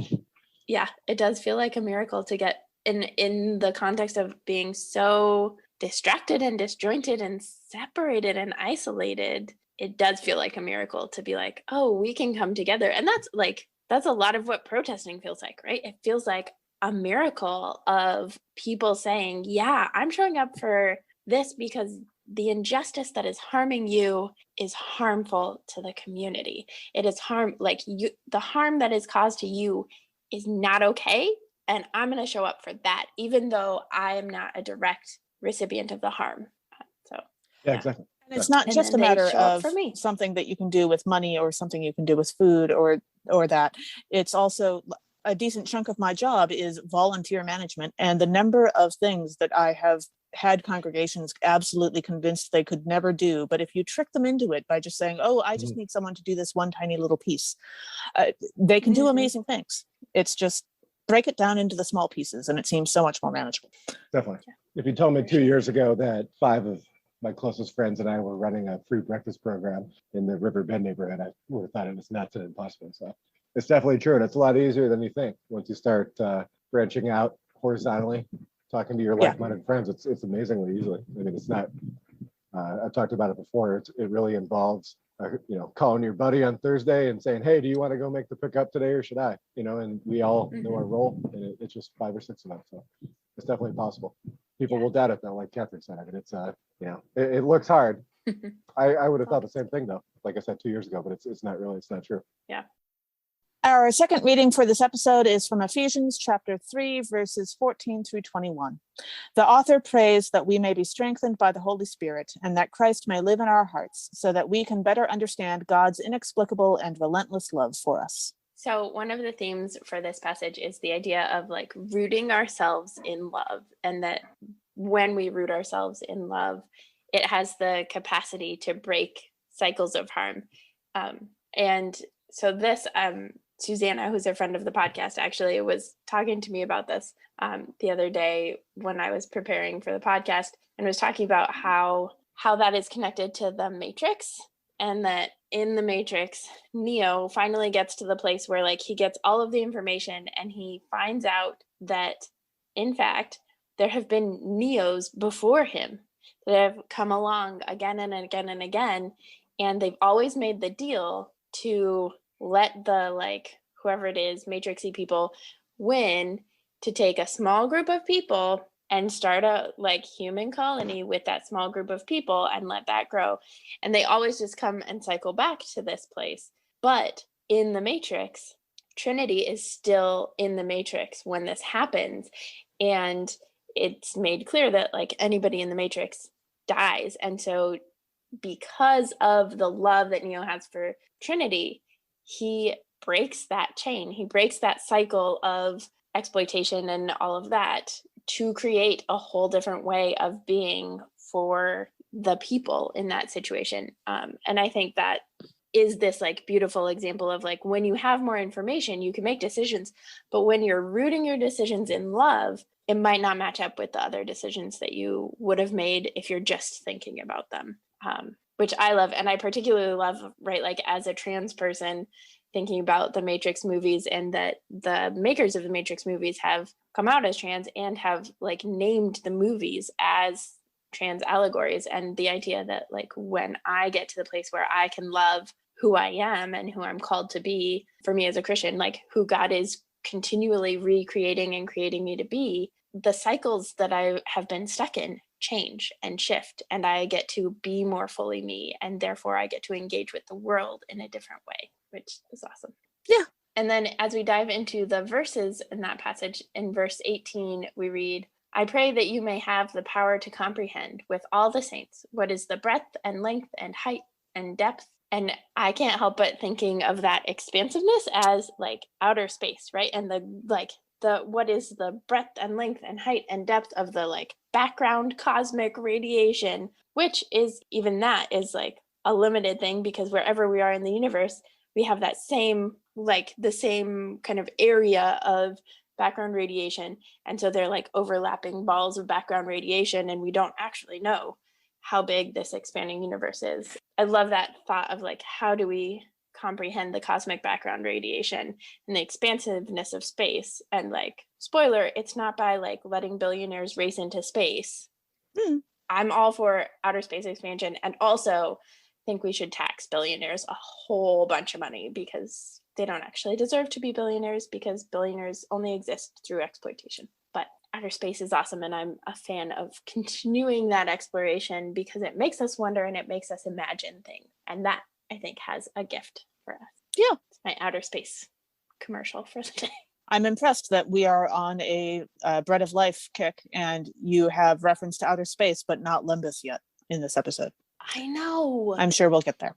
Yeah, it does feel like a miracle to get in the context of being so distracted and disjointed and separated and isolated. It does feel like a miracle to be like, we can come together. And that's a lot of what protesting feels like, right? It feels like a miracle of people saying, yeah, I'm showing up for this because the injustice that is harming you is harmful to the community. It is the harm that is caused to you is not okay. And I'm going to show up for that, even though I am not a direct recipient of the harm.
Yeah, exactly.
And it's not just a matter of something that you can do with money or something you can do with food or that. It's also a decent chunk of my job is volunteer management, and the number of things that I have had congregations absolutely convinced they could never do, but if you trick them into it by just saying, I just need someone to do this one tiny little piece, they can do amazing things. It's just break it down into the small pieces and it seems so much more manageable.
Definitely. If you told me 2 years ago that 5 of my closest friends and I were running a free breakfast program in the River Bend neighborhood, I would have thought it was nuts and impossible. So it's definitely true. And it's a lot easier than you think once you start branching out horizontally, talking to your like-minded friends. It's amazingly easily. I mean, it's not, I've talked about it before. It really involves, calling your buddy on Thursday and saying, hey, do you want to go make the pickup today or should I? And we all know our role, and it's just 5 or 6 of us. So it's definitely possible. People will doubt it though, like Catherine said. I mean, it's, it looks hard. I would have thought the same thing though, like I said 2 years ago, but it's not true.
Yeah.
Our second reading for this episode is from Ephesians chapter 3, verses 14 through 21. The author prays that we may be strengthened by the Holy Spirit and that Christ may live in our hearts so that we can better understand God's inexplicable and relentless love for us.
So one of the themes for this passage is the idea of rooting ourselves in love, and that when we root ourselves in love, it has the capacity to break cycles of harm. And so this, Susanna, who's a friend of the podcast, actually was talking to me about this the other day when I was preparing for the podcast, and was talking about how that is connected to the Matrix, and that in the Matrix, Neo finally gets to the place where he gets all of the information and he finds out that, in fact, there have been Neos before him that have come along again and again and again, and they've always made the deal to let the whoever it is, Matrixy people, win, to take a small group of people and start a human colony with that small group of people and let that grow. And they always just come and cycle back to this place. But in the Matrix, Trinity is still in the Matrix when this happens. And it's made clear that anybody in the Matrix dies. And so because of the love that Neo has for Trinity, he breaks that chain. He breaks that cycle of exploitation and all of that to create a whole different way of being for the people in that situation. And I think that is this beautiful example of when you have more information, you can make decisions, but when you're rooting your decisions in love, it might not match up with the other decisions that you would have made if you're just thinking about them, which I love. And I particularly love, right, as a trans person, thinking about the Matrix movies, and that the makers of the Matrix movies have come out as trans and have named the movies as trans allegories. And the idea that when I get to the place where I can love who I am and who I'm called to be, for me as a Christian, who God is continually recreating and creating me to be, the cycles that I have been stuck in change and shift, and I get to be more fully me, and therefore I get to engage with the world in a different way, which is awesome.
Yeah.
And then as we dive into the verses in that passage, in verse 18, we read, I pray that you may have the power to comprehend with all the saints what is the breadth and length and height and depth. And I can't help but thinking of that expansiveness as like outer space, right? And the what is the breadth and length and height and depth of the like background cosmic radiation, which is, even that is like a limited thing, because wherever we are in the universe, we have that same, like the same kind of area of background radiation. And so they're like overlapping balls of background radiation, and we don't actually know how big this expanding universe is. I love that thought of like, how do we comprehend the cosmic background radiation and the expansiveness of space? And like, spoiler, it's not by like letting billionaires race into space. I'm all for outer space expansion, and also think we should tax billionaires a whole bunch of money, because they don't actually deserve to be billionaires, because billionaires only exist through exploitation. But outer space is awesome, and I'm a fan of continuing that exploration because it makes us wonder and it makes us imagine things. And that, I think, has a gift for us.
Yeah.
It's my outer space commercial for the day.
I'm impressed that we are on a Bread of Life kick, and you have reference to outer space, but not Limbus yet in this episode.
I know.
I'm sure we'll get there.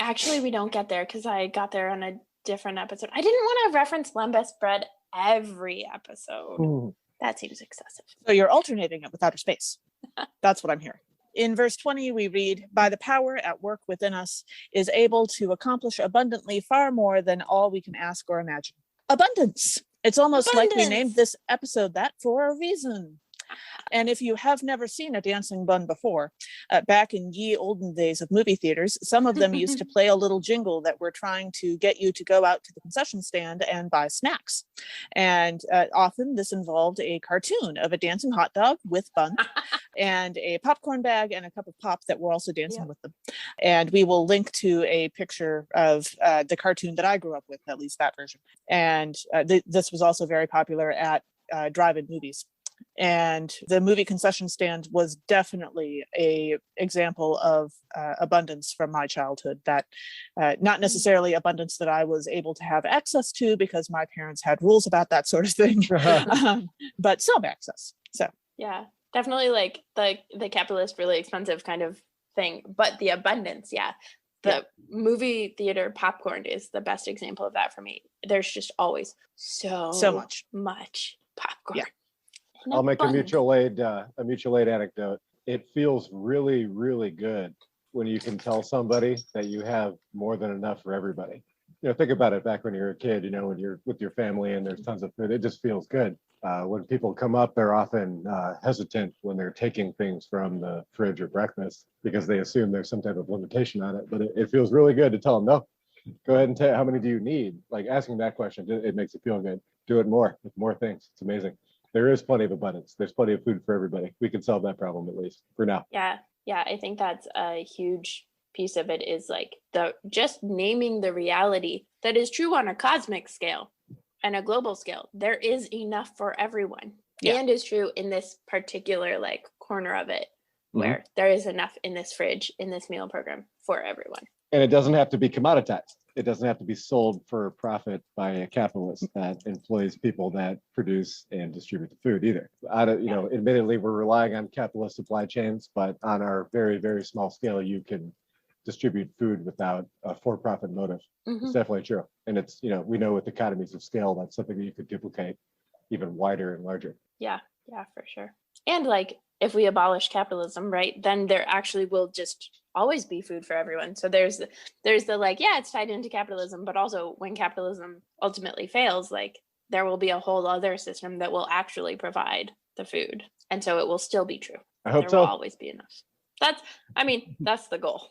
Actually, we don't get there because I got there on a different episode. I didn't want to reference Limbus bread every episode.
Ooh.
That seems excessive.
So you're alternating it with outer space. That's what I'm hearing. In verse 20, we read, by the power at work within us is able to accomplish abundantly far more than all we can ask or imagine. Abundance. It's almost like we named this episode that for a reason. And if you have never seen a dancing bun before, back in ye olden days of movie theaters, some of them used to play a little jingle that were trying to get you to go out to the concession stand and buy snacks. And often this involved a cartoon of a dancing hot dog with bun and a popcorn bag and a cup of pop that were also dancing with them. And we will link to a picture of the cartoon that I grew up with, at least that version. And this was also very popular at drive-in movies. And the movie concession stand was definitely a example of abundance from my childhood, that not necessarily abundance that I was able to have access to because my parents had rules about that sort of thing, but some access. So
yeah, definitely like the capitalist, really expensive kind of thing, but the abundance, the movie theater popcorn is the best example of that for me. There's just always so much popcorn.
Yeah.
I'll make a mutual aid anecdote. It feels really, really good when you can tell somebody that you have more than enough for everybody. You know, think about it back when you were a kid, you know, when you're with your family and there's tons of food, it just feels good. When people come up, they're often hesitant when they're taking things from the fridge or breakfast because they assume there's some type of limitation on it. But it feels really good to tell them, no, go ahead and tell how many do you need? Like asking that question, it makes it feel good. Do it more with more things. It's amazing. There is plenty of abundance. There's plenty of food for everybody. We can solve that problem, at least for now.
Yeah. I think that's a huge piece of it, is like just naming the reality that is true on a cosmic scale and a global scale. There is enough for everyone, and is true in this particular like corner of it, where there is enough in this fridge, in this meal program for everyone.
And it doesn't have to be commoditized. It doesn't have to be sold for profit by a capitalist that employs people that produce and distribute the food either. Admittedly, we're relying on capitalist supply chains, but on our very, very small scale, you can distribute food without a for-profit motive. It's definitely true. And it's, we know with economies of scale, that's something that you could duplicate even wider and larger. Yeah,
for sure. And like, if we abolish capitalism, right, then there actually will just always be food for everyone. So there's the like, it's tied into capitalism, but also when capitalism ultimately fails, like there will be a whole other system that will actually provide the food. And so it will still be true.
I hope
there will always be enough. That's the goal.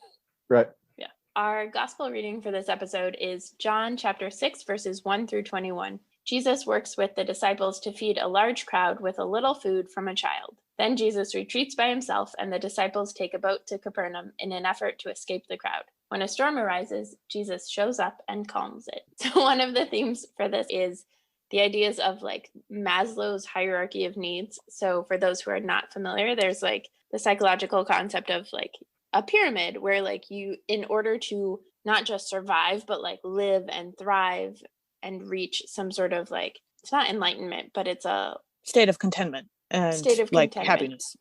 Right.
Yeah. Our gospel reading for this episode is John chapter 6, verses 1 through 21. Jesus works with the disciples to feed a large crowd with a little food from a child. Then Jesus retreats by himself, and the disciples take a boat to Capernaum in an effort to escape the crowd. When a storm arises, Jesus shows up and calms it. So one of the themes for this is the ideas of like Maslow's hierarchy of needs. So for those who are not familiar, there's like the psychological concept of like a pyramid where like you, in order to not just survive, but like live and thrive and reach some sort of like, it's not enlightenment, but it's a
state of contentment and
state of
like
contentment.
happiness.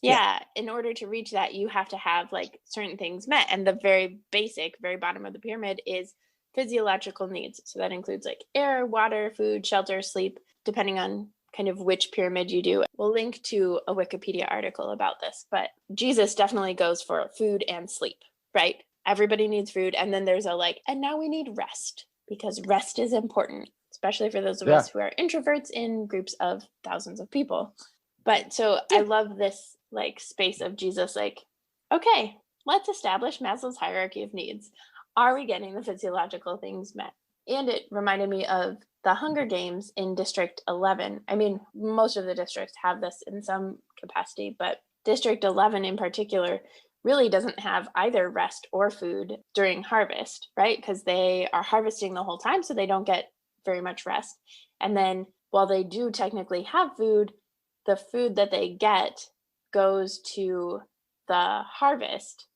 Yeah, in order to reach that, you have to have like certain things met. And the very basic, very bottom of the pyramid is physiological needs. So that includes like air, water, food, shelter, sleep, depending on kind of which pyramid you do. We'll link to a Wikipedia article about this, but Jesus definitely goes for food and sleep, right? Everybody needs food. And then there's a like, and now we need rest, because rest is important, especially for those of us who are introverts in groups of thousands of people. But so I love this like space of Jesus, like, okay, let's establish Maslow's hierarchy of needs. Are we getting the physiological things met? And it reminded me of the Hunger Games in District 11. I mean, most of the districts have this in some capacity, but District 11 in particular really doesn't have either rest or food during harvest, right? Because they are harvesting the whole time, so they don't get very much rest. And then while they do technically have food, the food that they get goes to the harvest.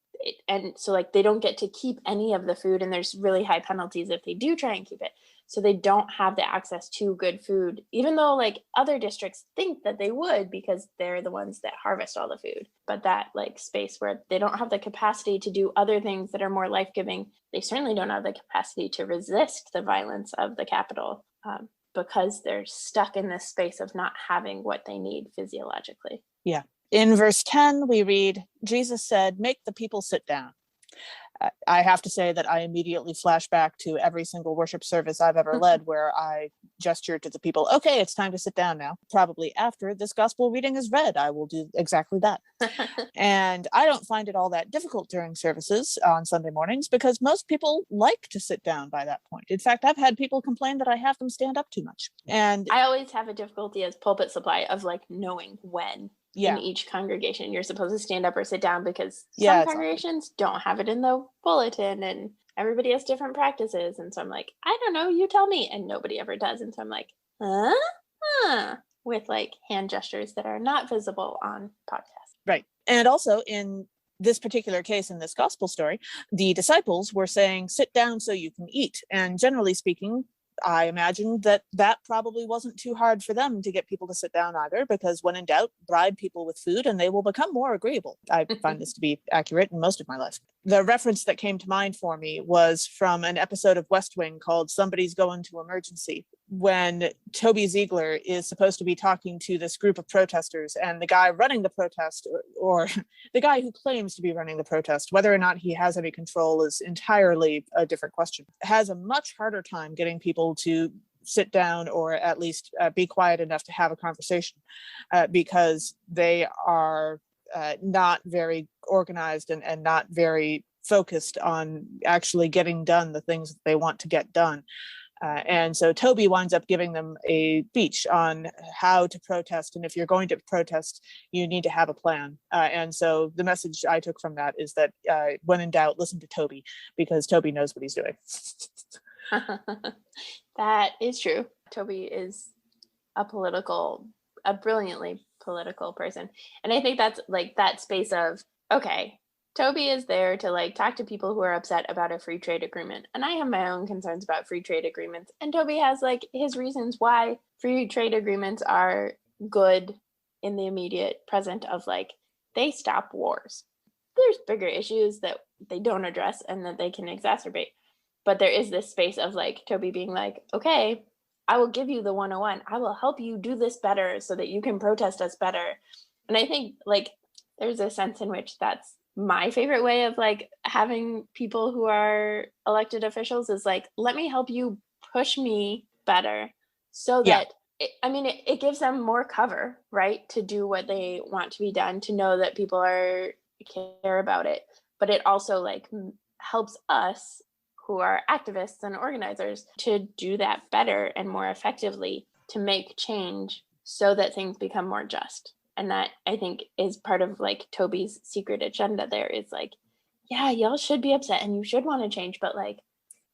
And so like they don't get to keep any of the food, and there's really high penalties if they do try and keep it. So they don't have the access to good food, even though like other districts think that they would, because they're the ones that harvest all the food. But that like space where they don't have the capacity to do other things that are more life-giving, they certainly don't have the capacity to resist the violence of the capital, because they're stuck in this space of not having what they need physiologically.
Yeah. In verse 10, we read, Jesus said, "Make the people sit down." I have to say that I immediately flash back to every single worship service I've ever led where I gesture to the people, okay, it's time to sit down now. Probably after this gospel reading is read, I will do exactly that. And I don't find it all that difficult during services on Sunday mornings, because most people like to sit down by that point. In fact, I've had people complain that I have them stand up too much. And
I always have a difficulty as pulpit supply of like knowing when in each congregation you're supposed to stand up or sit down, because some congregations don't have it in the bulletin, and everybody has different practices. And so I'm like, I don't know, you tell me. And nobody ever does. And so I'm like, with like hand gestures that are not visible on podcasts.
Right. And also in this particular case, in this gospel story, the disciples were saying, sit down so you can eat. And generally speaking, I imagine that probably wasn't too hard for them to get people to sit down either, because when in doubt, bribe people with food and they will become more agreeable. I find this to be accurate in most of my life. The reference that came to mind for me was from an episode of West Wing called Somebody's Going to Emergency, when Toby Ziegler is supposed to be talking to this group of protesters, and the guy running the protest, or the guy who claims to be running the protest, whether or not he has any control is entirely a different question, has a much harder time getting people to sit down, or at least be quiet enough to have a conversation, because they are not very organized and not very focused on actually getting done the things that they want to get done. And so Toby winds up giving them a speech on how to protest. And if you're going to protest, you need to have a plan. And so the message I took from that is that when in doubt, listen to Toby, because Toby knows what he's doing.
That is true. Toby is a brilliantly political person. And I think that's like that space of, okay, Toby is there to like talk to people who are upset about a free trade agreement. And I have my own concerns about free trade agreements. And Toby has like his reasons why free trade agreements are good in the immediate present of like, they stop wars. There's bigger issues that they don't address and that they can exacerbate. But there is this space of like Toby being like, okay, I will give you the 101. I will help you do this better so that you can protest us better. And I think like there's a sense in which that's my favorite way of like having people who are elected officials is like, let me help you push me better so that it gives them more cover, right, to do what they want to be done, to know that people care about it. But it also like helps us who are activists and organizers to do that better and more effectively, to make change so that things become more just. And that I think is part of like Toby's secret agenda there is like, yeah, y'all should be upset and you should want to change, but like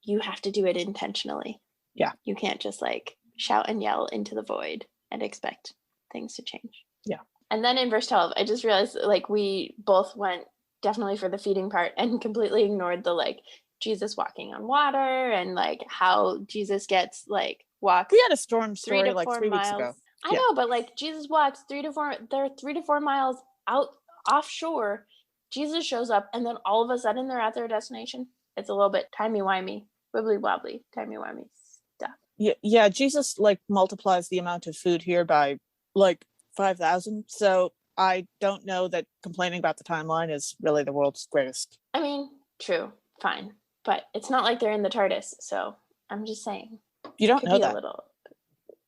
you have to do it intentionally.
Yeah.
You can't just like shout and yell into the void and expect things to change.
Yeah.
And then in verse 12, I just realized like we both went definitely for the feeding part, and completely ignored the like Jesus walking on water and like how Jesus gets like walks
We had a storm
3
story
to
like
4
3 weeks
miles.
ago.
I
Yeah.
know, but like Jesus walks 3 to 4, they're 3 to 4 miles out offshore. Jesus shows up, and then all of a sudden they're at their destination. It's a little bit timey-wimey, wibbly-wobbly, timey-wimey stuff.
Yeah, Jesus like multiplies the amount of food here by like 5,000. So I don't know that complaining about the timeline is really the world's greatest.
I mean, true, fine. But it's not like they're in the TARDIS, so I'm just saying.
You don't
Could
know
be a
that.
little.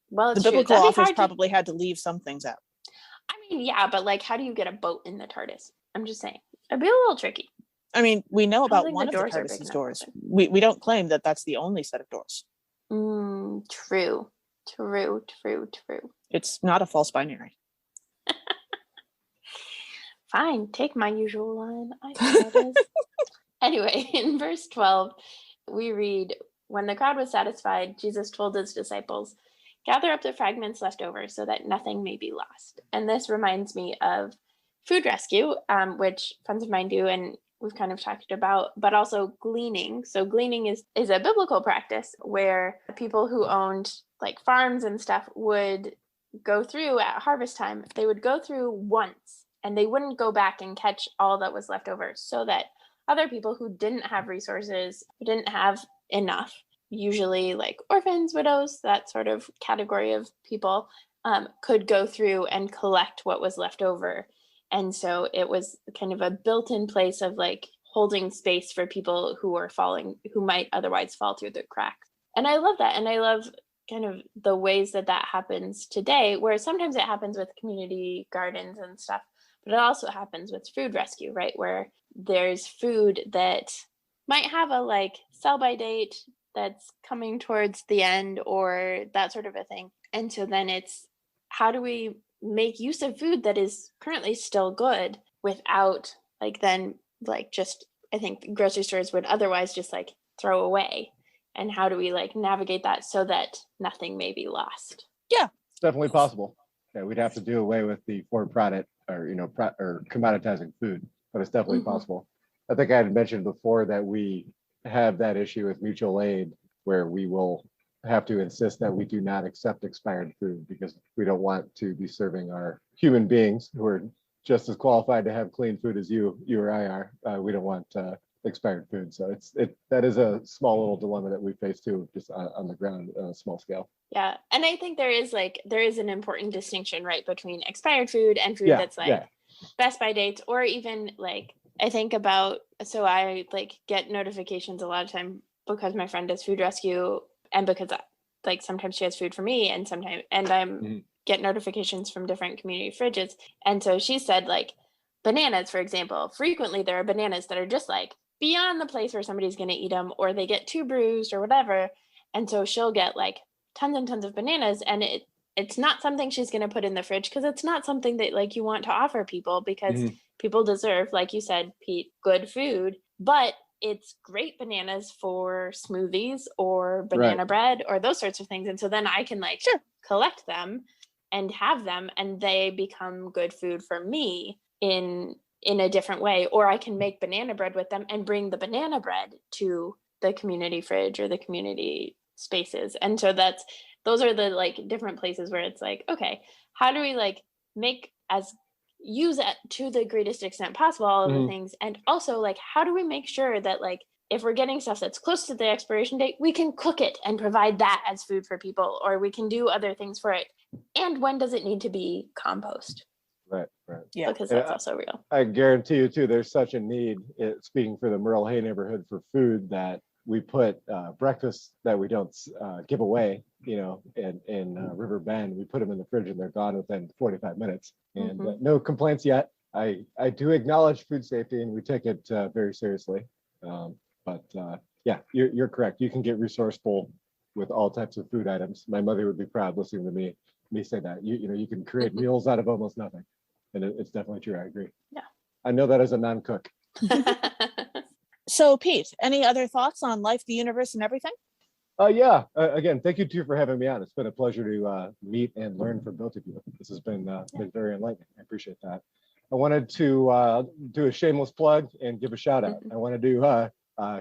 Well,
The
it's true.
biblical
That'd be
authors
hard to.
probably had to leave some things out.
I mean, yeah, but like, how do you get a boat in the TARDIS? I'm just saying. It'd be a little tricky.
I mean, we know
I don't
about
think
one
the
of the
doors are big
TARDIS's
enough
doors.
open.
We don't claim that that's the only set of doors.
True.
It's not a false binary.
Fine, take my usual line. I know it is. Anyway, in verse 12, we read, when the crowd was satisfied, Jesus told his disciples, gather up the fragments left over so that nothing may be lost. And this reminds me of food rescue, which friends of mine do, and we've kind of talked about, but also gleaning. So gleaning is a biblical practice where people who owned like farms and stuff would go through at harvest time. They would go through once, and they wouldn't go back and catch all that was left over, so that other people who didn't have resources, who didn't have enough, usually like orphans, widows, that sort of category of people, could go through and collect what was left over. And so it was kind of a built-in place of like holding space for people who are falling, who might otherwise fall through the cracks. And I love that. And I love kind of the ways that happens today, where sometimes it happens with community gardens and stuff, but it also happens with food rescue, right? Where there's food that might have a like sell by date that's coming towards the end or that sort of a thing. And so then it's, how do we make use of food that is currently still good without like then like just, I think grocery stores would otherwise just like throw away. And how do we like navigate that so that nothing may be lost?
Yeah,
It's definitely possible. Yeah, we'd have to do away with the for product or or commoditizing food, but it's definitely possible. I think I had mentioned before that we have that issue with mutual aid where we will have to insist that we do not accept expired food because we don't want to be serving our human beings who are just as qualified to have clean food as you or I are. We don't want expired food. So that is a small little dilemma that we face too, just on the ground on a small scale.
Yeah. And I think there is an important distinction, right, between expired food and food that's like best by dates, or even like, I think about, so I like get notifications a lot of time because my friend does food rescue, and because like sometimes she has food for me and sometimes, and I'm get notifications from different community fridges. And so she said like bananas, for example, frequently there are bananas that are just like beyond the place where somebody's going to eat them, or they get too bruised or whatever. And so she'll get like tons and tons of bananas, and it's not something she's going to put in the fridge because it's not something that like you want to offer people, because people deserve, like you said, Pete, good food, but it's great bananas for smoothies or banana bread or those sorts of things. And so then I can like collect them and have them, and they become good food for me in a different way. Or I can make banana bread with them and bring the banana bread to the community fridge or the community spaces. And so those are the like different places where it's like, okay, how do we like use it to the greatest extent possible, all of the things, and also like how do we make sure that like if we're getting stuff that's close to the expiration date, we can cook it and provide that as food for people, or we can do other things for it. And when does it need to be compost?
Right.
Yeah, because that's also real.
I guarantee you too, there's such a need, speaking for the Merle Hay neighborhood, for food that we put breakfast that we don't give away, in River Bend. We put them in the fridge and they're gone within 45 minutes. And no complaints yet. I do acknowledge food safety and we take it very seriously. But yeah, you're correct. You can get resourceful with all types of food items. My mother would be proud listening to me say that. You can create meals out of almost nothing. And it's definitely true. I agree.
Yeah.
I know that as a non-cook.
So Pete, any other thoughts on life, the universe, and everything?
Yeah. Again, thank you too for having me on. It's been a pleasure to meet and learn from both of you. This has been very enlightening. I appreciate that. I wanted to do a shameless plug and give a shout out. I want to do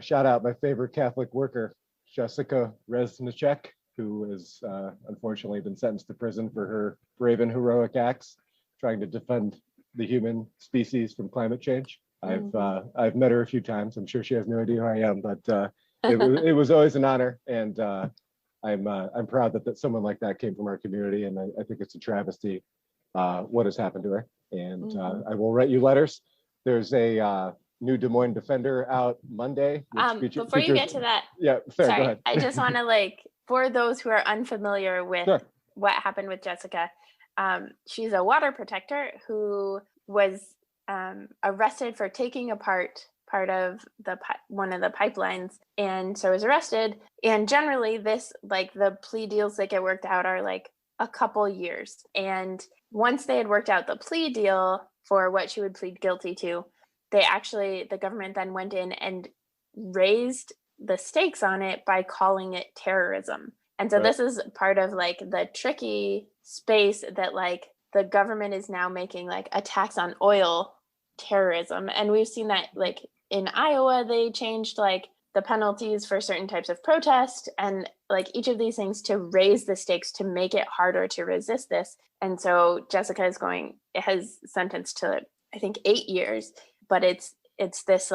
shout out my favorite Catholic worker, Jessica Reznicek, who has unfortunately been sentenced to prison for her brave and heroic acts trying to defend the human species from climate change. I've met her a few times. I'm sure she has no idea who I am, but it was always an honor, and I'm proud that someone like that came from our community, and I think it's a travesty what has happened to her. And I will write you letters. There's a new Des Moines Defender out Monday.
Before you get to that,
fair,
sorry,
go ahead.
I just want to for those who are unfamiliar with what happened with Jessica, she's a water protector who was arrested for taking apart part of one of the pipelines, and so was arrested. And generally this the plea deals that get worked out are a couple years, and once they had worked out the plea deal for what she would plead guilty to, the government then went in and raised the stakes on it by calling it terrorism. And so this is part of the tricky space that the government is now making attacks on oil terrorism. And we've seen that in Iowa, they changed the penalties for certain types of protest, and each of these things to raise the stakes to make it harder to resist this. And so Jessica has sentenced to, I think, 8 years, but it's this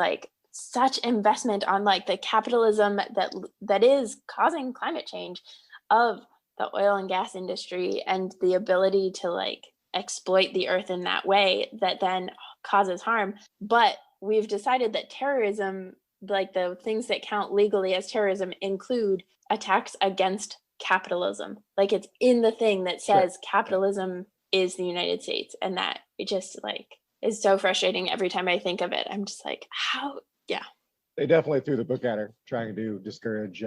such investment on the capitalism that is causing climate change of the oil and gas industry, and the ability to exploit the earth in that way that then causes harm. But we've decided that terrorism, the things that count legally as terrorism, include attacks against capitalism. It's in the thing that says capitalism is the United States, and that it just is so frustrating every time I think of it. I'm just how? Yeah.
They definitely threw the book at her, trying to discourage,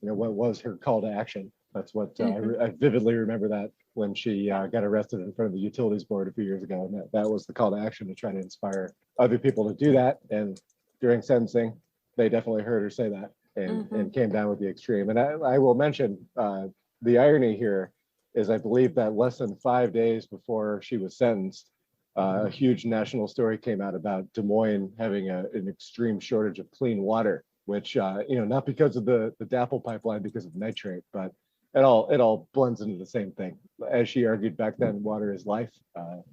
what was her call to action. That's what I vividly remember that when she got arrested in front of the Utilities Board a few years ago, and that was the call to action, to try to inspire other people to do that. And during sentencing, they definitely heard her say that and came down with the extreme. And I will mention the irony here is I believe that less than 5 days before she was sentenced, a huge national story came out about Des Moines having an extreme shortage of clean water, which, not because of the DAPL pipeline, because of nitrate, but it all blends into the same thing. As she argued back then, water is life,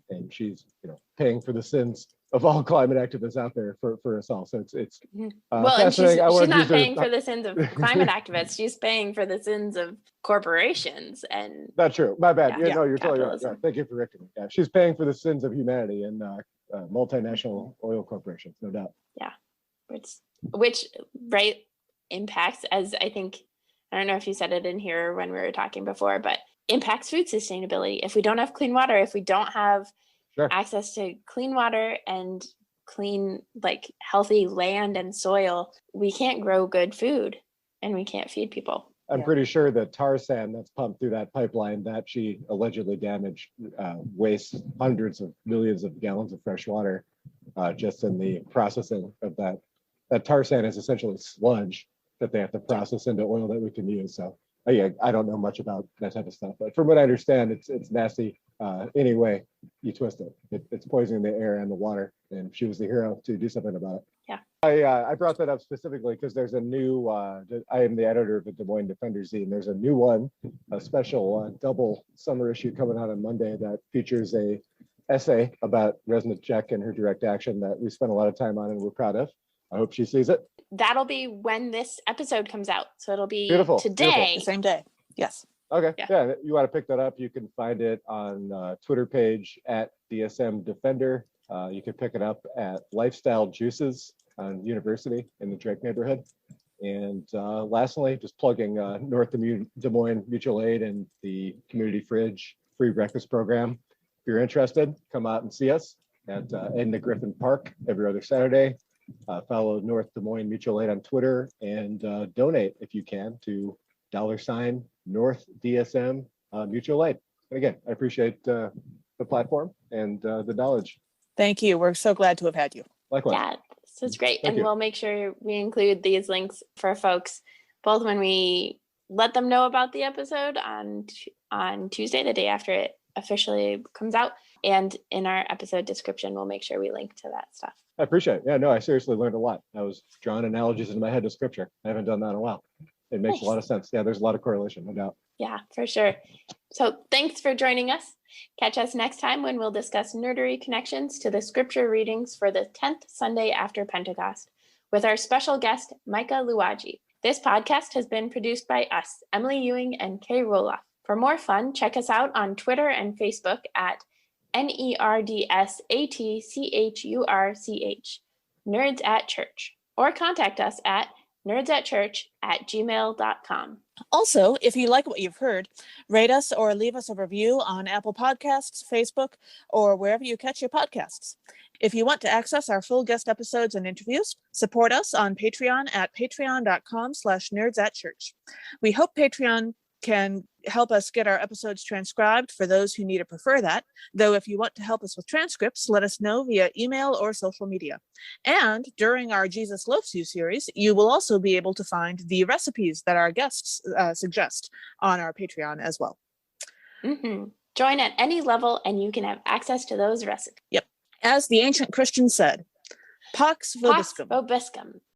and she's paying for the sins of all climate activists out there for us all. So it's
well, and she's not paying for the sins of climate activists. She's paying for the sins of corporations. And
that's true. My bad. No, you're totally right. Yeah, thank you for correcting me. Yeah, she's paying for the sins of humanity and multinational oil corporations, no doubt.
Yeah, which impacts, as I think, I don't know if you said it in here when we were talking before, but impacts food sustainability. If we don't have clean water, if we don't have access to clean water and clean, healthy land and soil, we can't grow good food and we can't feed people.
I'm pretty sure that tar sand that's pumped through that pipeline that she allegedly damaged wastes hundreds of millions of gallons of fresh water just in the processing of that. That tar sand is essentially sludge that they have to process into oil that we can use. So I don't know much about that type of stuff, but from what I understand, it's nasty. Anyway, you twist it. It's poisoning the air and the water, and she was the hero to do something about it.
Yeah.
I brought that up specifically because there's a new, I am the editor of the Des Moines Defender zine. There's a new one, a special double summer issue coming out on Monday that features a essay about Reznicek and her direct action that we spent a lot of time on and we're proud of. I hope she sees it.
That'll be when this episode comes out. So it'll be
today. The same day. Yes.
Okay. Yeah. You want to pick that up, you can find it on Twitter page at DSM Defender. You can pick it up at Lifestyle Juices on University in the Drake neighborhood. And lastly, just plugging North Des Moines Mutual Aid and the Community Fridge free breakfast program. If you're interested, come out and see us at Edna Griffin Park every other Saturday. Follow North Des Moines Mutual Aid on Twitter and donate if you can to $ North DSM Mutual Aid. And again, I appreciate the platform and the knowledge.
Thank you. We're so glad to have had you.
Likewise.
Yeah, this is great. And we'll make sure we include these links for folks, both when we let them know about the episode on Tuesday, the day after it officially comes out. And in our episode description, we'll make sure we link to that stuff.
I appreciate it. Yeah, no, I seriously learned a lot. I was drawing analogies into my head to scripture. I haven't done that in a while. It makes a lot of sense. Yeah, there's a lot of correlation, no doubt.
Yeah, for sure. So thanks for joining us. Catch us next time when we'll discuss nerdery connections to the scripture readings for the 10th Sunday after Pentecost with our special guest, Micah Luwaji. This podcast has been produced by us, Emily Ewing and Kay Roloff. For more fun, check us out on Twitter and Facebook at NERDSATCHURCH, Nerds at Church, or contact us at nerdsatchurch@gmail.com.
Also, if you like what you've heard, rate us or leave us a review on Apple Podcasts, Facebook, or wherever you catch your podcasts. If you want to access our full guest episodes and interviews, support us on Patreon at patreon.com/nerdsatchurch. We hope Patreon can help us get our episodes transcribed for those who need or prefer that, though if you want to help us with transcripts, let us know via email or social media. And during our Jesus Loves You series, you will also be able to find the recipes that our guests suggest on our Patreon as well.
Mm-hmm. Join at any level and you can have access to those recipes.
Yep. As the ancient Christians said, Pax vobiscum.
Pax vobiscum.